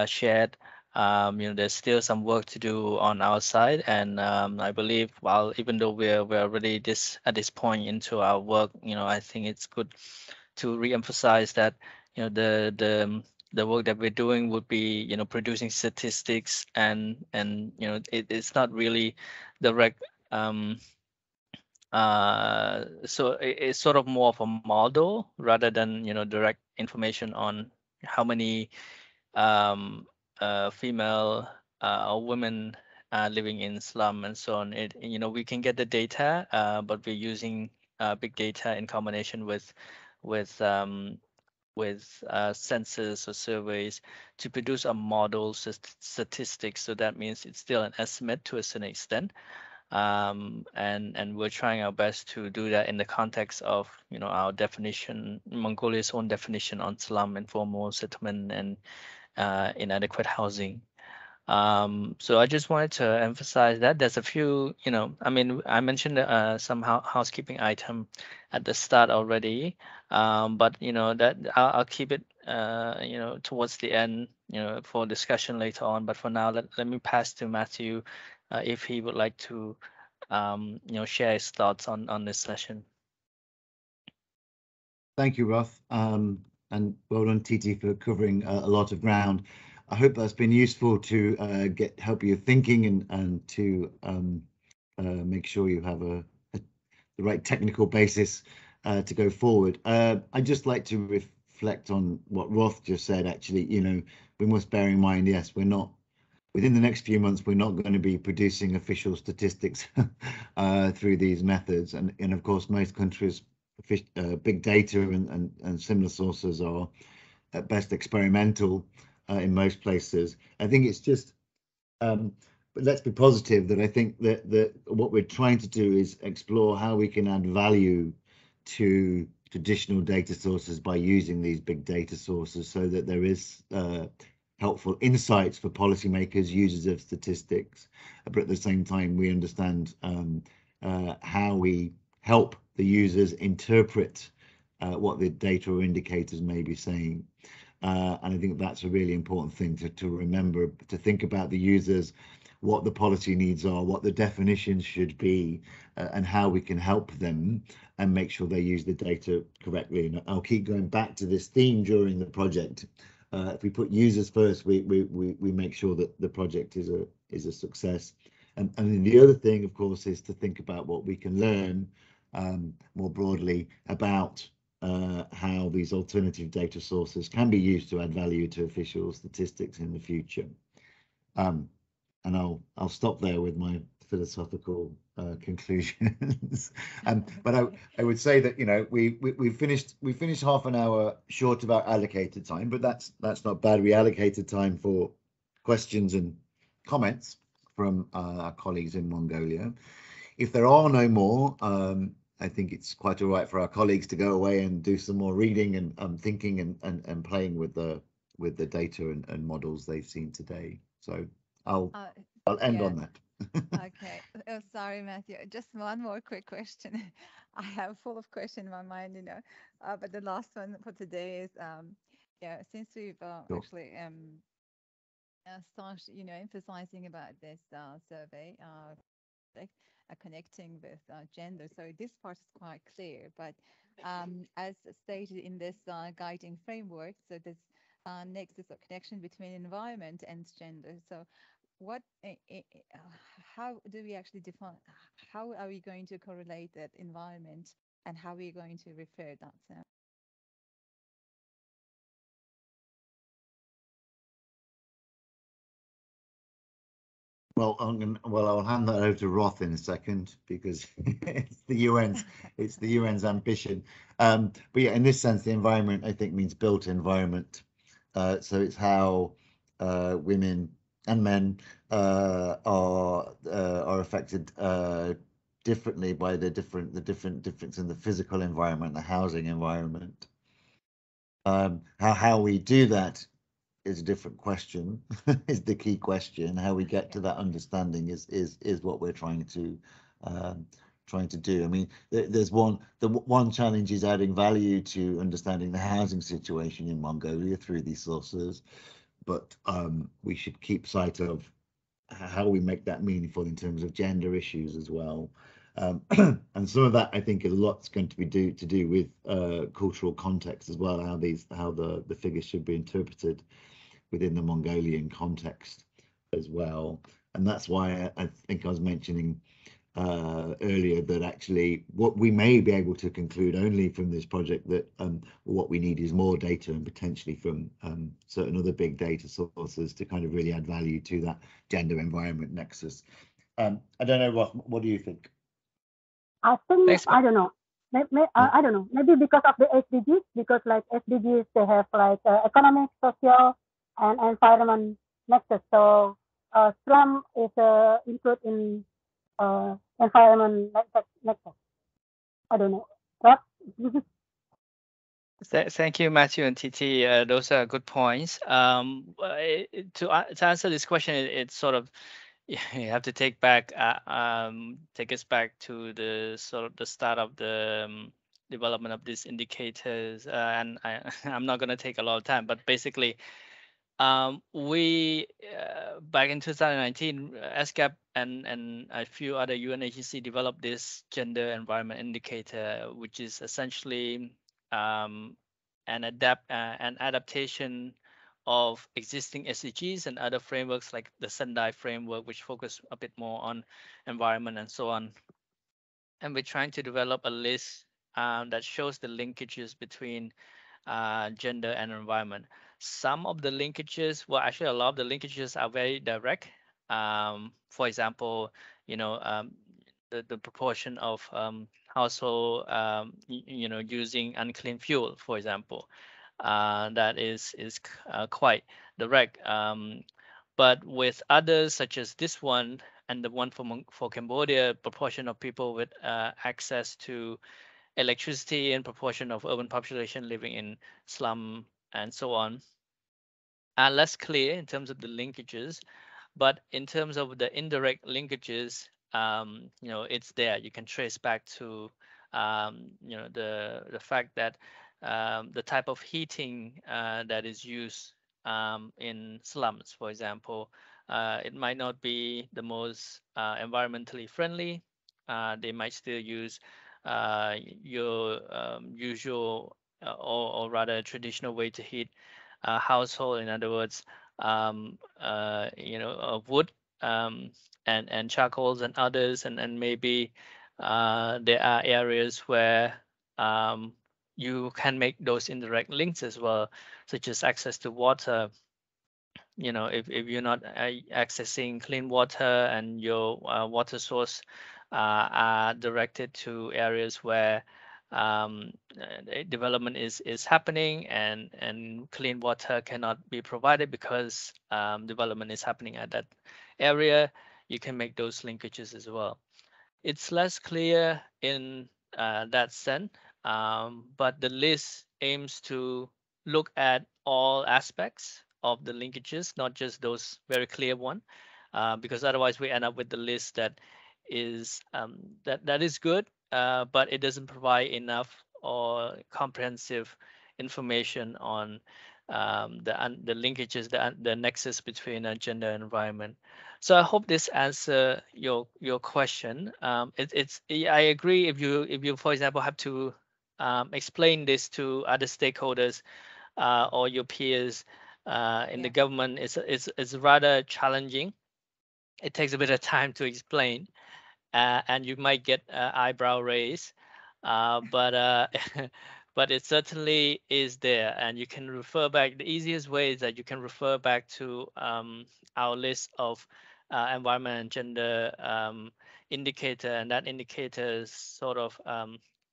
shared. There's still some work to do on our side, and I believe, while even though we're already at this point into our work, I think it's good to re-emphasize that the work that we're doing would be producing statistics, and it's not really direct. So it's sort of more of a model rather than direct information on how many female or women living in slum and so on. We can get the data, but we're using big data in combination with um, census or surveys to produce a model statistics. So that means it's still an estimate to a certain extent. And we're trying our best to do that in the context of our definition, Mongolia's own definition on slum, informal settlement, and inadequate housing. So I just wanted to emphasize that there's a few, I mean, I mentioned some housekeeping item at the start already, but that I'll keep it, towards the end, for discussion later on. But for now, let me pass to Matthew, if he would like to, share his thoughts on this session. Thank you, Roth, and well done, Titi, for covering a lot of ground. I hope that's been useful to help your thinking and to make sure you have the right technical basis to go forward. I'd just like to reflect on what Roth just said. Actually, we must bear in mind, yes, we're not, within the next few months, we're not going to be producing official statistics through these methods. And of course, most countries, big data and similar sources are at best experimental in most places. I think it's just, but let's be positive that I think that what we're trying to do is explore how we can add value to traditional data sources by using these big data sources, so that there is helpful insights for policymakers, users of statistics, but at the same time we understand how we help the users interpret what the data or indicators may be saying. And I think that's a really important thing to remember, to think about the users what the policy needs are, what the definitions should be, and how we can help them and make sure they use the data correctly. And I'll keep going back to this theme during the project. If we put users first, we make sure that the project is a success. And then the other thing, of course, is to think about what we can learn more broadly about how these alternative data sources can be used to add value to official statistics in the future. And I'll stop there with my philosophical conclusions. But I would say that, you know, we finished half an hour short of our allocated time, but that's not bad. We allocated time for questions and comments from our colleagues in Mongolia. If there are no more, I think it's quite all right for our colleagues to go away and do some more reading and thinking and playing with the data and models they've seen today. So I'll end on that. Okay. Oh, sorry, Matthew. Just one more quick question. I have full of questions in my mind, you know. But the last one for today is, yeah, since we've Sure. actually started, you know, emphasizing about this survey, like connecting with gender. So this part is quite clear. But as stated in this guiding framework, so this next is a connection between environment and gender. So what how do we actually define, how are we going to correlate that environment, and how are we going to refer that to? Well, I'll hand that over to Roth in a second, because it's the UN's ambition. But yeah, in this sense, the environment, I think, means built environment. So it's how women and men are affected differently by the difference in the physical environment, the housing environment. How we do that is a different question. Is the key question. How we get to that understanding is what we're trying to do. I mean, there's one challenge is adding value to understanding the housing situation in Mongolia through these sources, but we should keep sight of how we make that meaningful in terms of gender issues as well. And some of that, I think, a lot's going to be to do with cultural context as well, how the figures should be interpreted within the Mongolian context as well. And that's why I think I was mentioning earlier that actually what we may be able to conclude only from this project that what we need is more data, and potentially from certain other big data sources to kind of really add value to that gender environment nexus. I don't know, Roth, what do you think? I think, Thanks. I don't know. I don't know. Maybe because of the SDGs, because like SDGs, they have like economic, social, and environment nexus. So Slum is included in environment nexus. I don't know. What? Thank you, Matthew and TT. Those are good points. To answer this question, it's sort of you have to take us back to the sort of the start of the development of these indicators. And I'm not going to take a lot of time, but basically, we back in 2019, ESCAP and a few other UN agencies developed this gender environment indicator, which is essentially an adaptation of existing SDGs and other frameworks like the Sendai framework, which focus a bit more on environment and so on. And we're trying to develop a list that shows the linkages between gender and environment. Some of the linkages, well, actually a lot of the linkages are very direct. For example, the proportion of household, using unclean fuel, for example, that is quite direct. But with others, such as this one and the one for Cambodia, proportion of people with access to electricity and proportion of urban population living in slum and so on are less clear in terms of the linkages, but in terms of the indirect linkages, it's there. You can trace back to the fact that the type of heating that is used in slums, for example, it might not be the most environmentally friendly. They might still use your usual or rather traditional way to heat a household. In other words, wood and charcoals and others, and maybe there are areas where you can make those indirect links as well, such as access to water. If you're not accessing clean water and your water source are directed to areas where development is happening, and clean water cannot be provided because development is happening at that area, you can make those linkages as well. It's less clear in that sense, but the list aims to look at all aspects of the linkages, not just those very clear one, because otherwise we end up with the list that is that is good, but it doesn't provide enough or comprehensive information on the linkages, the nexus between gender and environment. So I hope this answer your question. I agree, if you for example have to explain this to other stakeholders or your peers in the Yeah. government, it's rather challenging. It takes a bit of time to explain, and you might get eyebrow raise, but but it certainly is there, and you can refer back. The easiest way is that you can refer back to our list of environment and gender indicator, and that indicator is sort of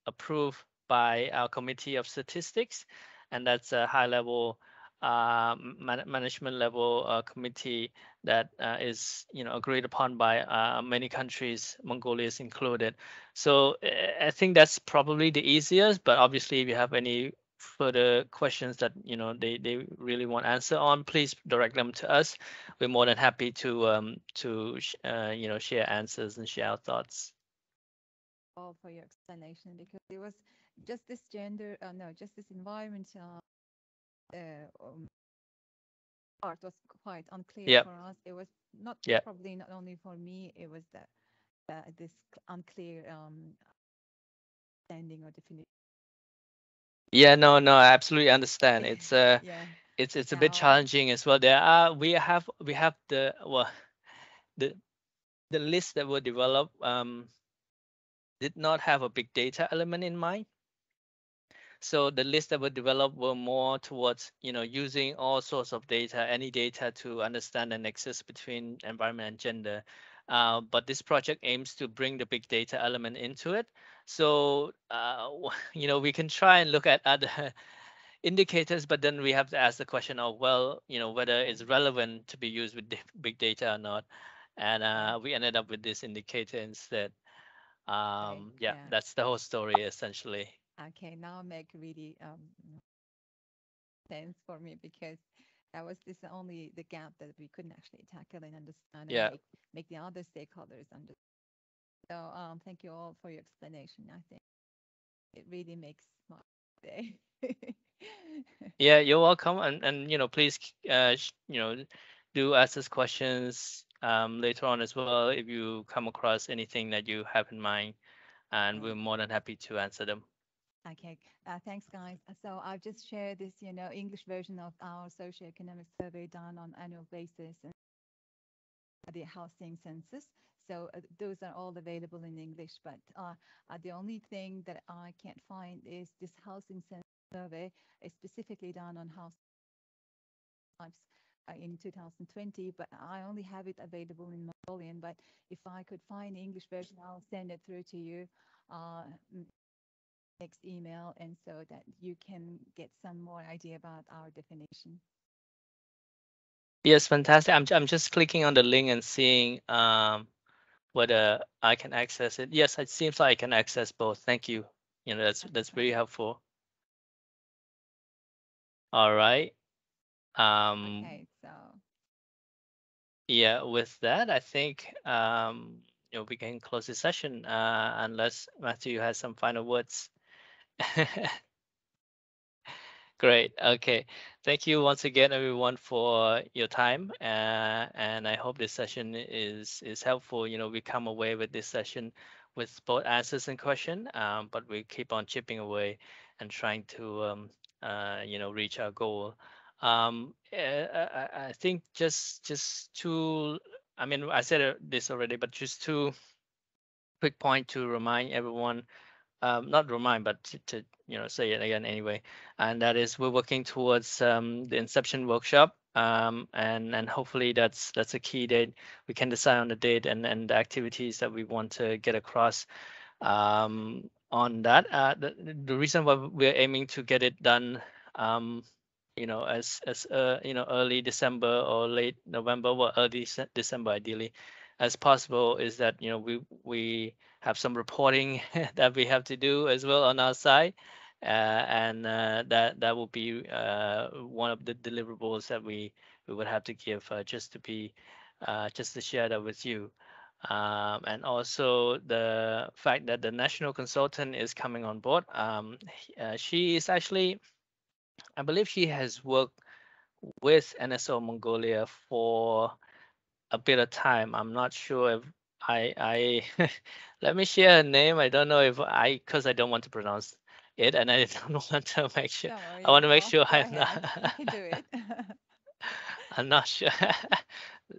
approved by our committee of statistics, and that's a high level management level committee that is agreed upon by many countries, Mongolia is included. So I think that's probably the easiest, but obviously if you have any further questions that they really want answer on, please direct them to us. We're more than happy to share answers and share our thoughts. All for your explanation, because it was just this gender, no, just this environment part was quite unclear Yeah, for us. It was not yeah. probably not only for me. It was this unclear standing or definition. Yeah, no, I absolutely understand. Yeah. It's a bit Now, challenging as well. We have the the the list that were developed did not have a big data element in mind. So the list that were developed were more towards, using all sorts of data, any data to understand the nexus between environment and gender. But this project aims to bring the big data element into it. So, we can try and look at other indicators, but then we have to ask the question of, well, whether it's relevant to be used with big data or not. And okay, we ended up with this indicator instead. okay, Yeah, yeah, that's the whole story essentially. okay. Now make really sense for me, because that was this only the gap that we couldn't actually tackle and understand and Yeah. make the other stakeholders understand. So thank you all for your explanation. I think it really makes my day. Yeah, you're welcome, and please do ask us questions later on as well if you come across anything that you have in mind, and we're Okay. more than happy to answer them. Okay, thanks, guys. So I've just shared this, English version of our socioeconomic survey done on annual basis and the housing census. So those are all available in English, but the only thing that I can't find is this housing census survey is specifically done on house types in 2020, but I only have it available in Mongolian. But if I could find the English version, I'll send it through to you. Next email, and so that you can get some more idea about our definition. Yes, fantastic. I'm just clicking on the link and seeing whether I can access it. Yes, it seems like I can access both. Thank you. That's very helpful. All right. Okay, so Yeah, with that, I think we can close the session unless Matthew has some final words. Great. Okay. Thank you once again, everyone, for your time. And I hope this session is helpful. We come away with this session with both answers and question, but we keep on chipping away and trying to reach our goal. I think just two. I mean, I said this already, but just two quick point to remind everyone, not remind, but to say it again anyway, and that is we're working towards the Inception workshop, and hopefully that's a key date. We can decide on the date and the activities that we want to get across on that. The reason why we're aiming to get it done, as early December or late November or early December ideally as possible, is that we have some reporting that we have to do as well on our side, and that will be one of the deliverables that we would have to give, just to share that with you. And also the fact that the national consultant is coming on board. She is actually, I believe she has worked with NSO Mongolia for a bit of time. I'm not sure if I let me share her name. I don't know if because I don't want to pronounce it, and I don't want to make sure. Don't worry, I want to make Daniel. sure Go I'm ahead. You not. can do it. I'm not sure.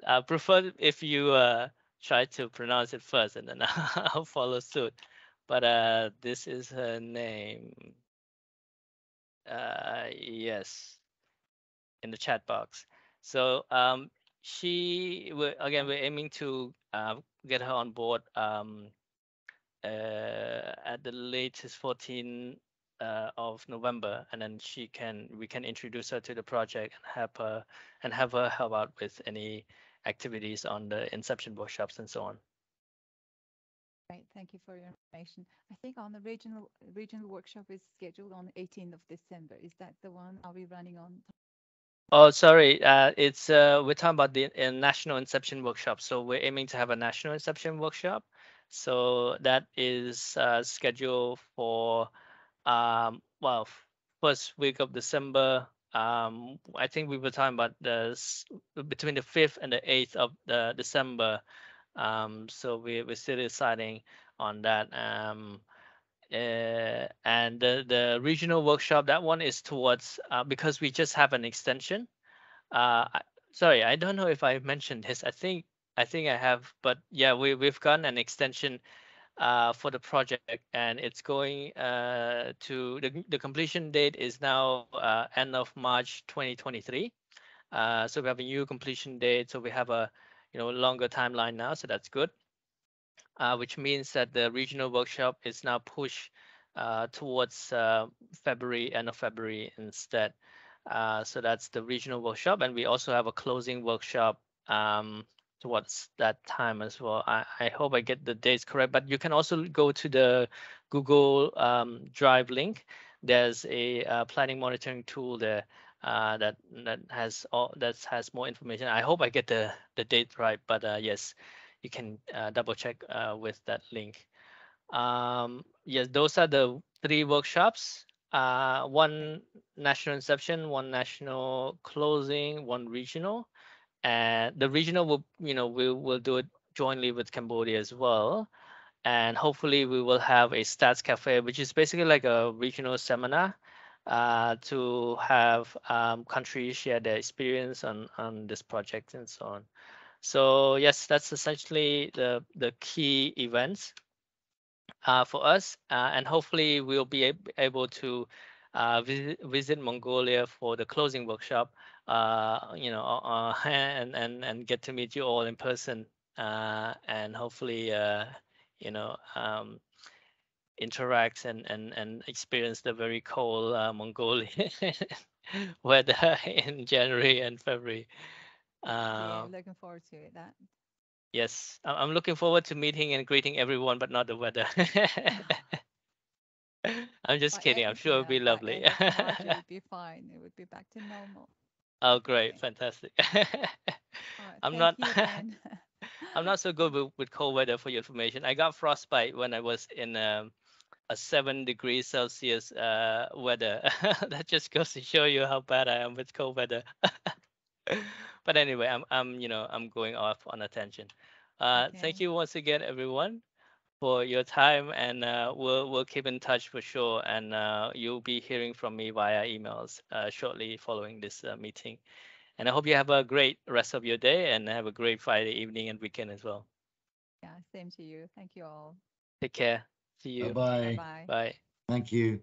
I prefer if you try to pronounce it first, and then I'll follow suit. But this is her name. Yes, in the chat box. So again, we're aiming to get her on board at the latest 14 of November, and then we can introduce her to the project and have her help out with any activities on the Inception workshops and so on. Great, thank you for your information. I think on the regional workshop is scheduled on 18th of December. Is that the one? Are we running on? Oh, sorry. It's we're talking about the national Inception workshop. So we're aiming to have a national Inception workshop. So that is scheduled for well, first week of December. I think we were talking about between the 5th and the 8th of December. So we're still deciding on that. And the regional workshop, that one is towards because we just have an extension. Sorry, I don't know if I mentioned this. I think I have, but yeah, we've gotten an extension for the project, and it's going to the completion date is now end of March 2023. So we have a new completion date, so we have a longer timeline now, so that's good. Which means that the regional workshop is now pushed towards February, end of February instead. So that's the regional workshop, and we also have a closing workshop towards that time as well. I hope I get the dates correct, but you can also go to the Google Drive link. There's a planning monitoring tool there that has more information. I hope I get the date right, but yes, you can double check with that link. Yes, those are the 3 workshops. One national inception, one national closing, one regional, and the regional we'll do it jointly with Cambodia as well. And hopefully we will have a stats cafe, which is basically like a regional seminar to have countries share their experience on this project and so on. So yes, that's essentially the key events for us, and hopefully we'll be able to visit Mongolia for the closing workshop, and get to meet you all in person, and hopefully you know um, interact and experience the very cold Mongolian weather in January and February. Yeah, Um, looking forward to it. That. Yes, I'm looking forward to meeting and greeting everyone, but not the weather. I'm just kidding. I'm sure it'll be By lovely. end of March, it would be fine. It would be back to normal. Oh, great, Okay. fantastic. All right. I'm Thank not you, Dan. I'm not so good with cold weather for your information. I got frostbite when I was a 7 degrees Celsius weather. That just goes to show you how bad I am with cold weather. But anyway, I'm going off on a tangent. Thank Okay. you once again, everyone, for your time, and we'll keep in touch for sure. And you'll be hearing from me via emails shortly following this meeting. And I hope you have a great rest of your day and have a great Friday evening and weekend as well. Yeah, same to you. Thank you all. Take care. See you. Bye-bye. Bye-bye. Bye. Thank you.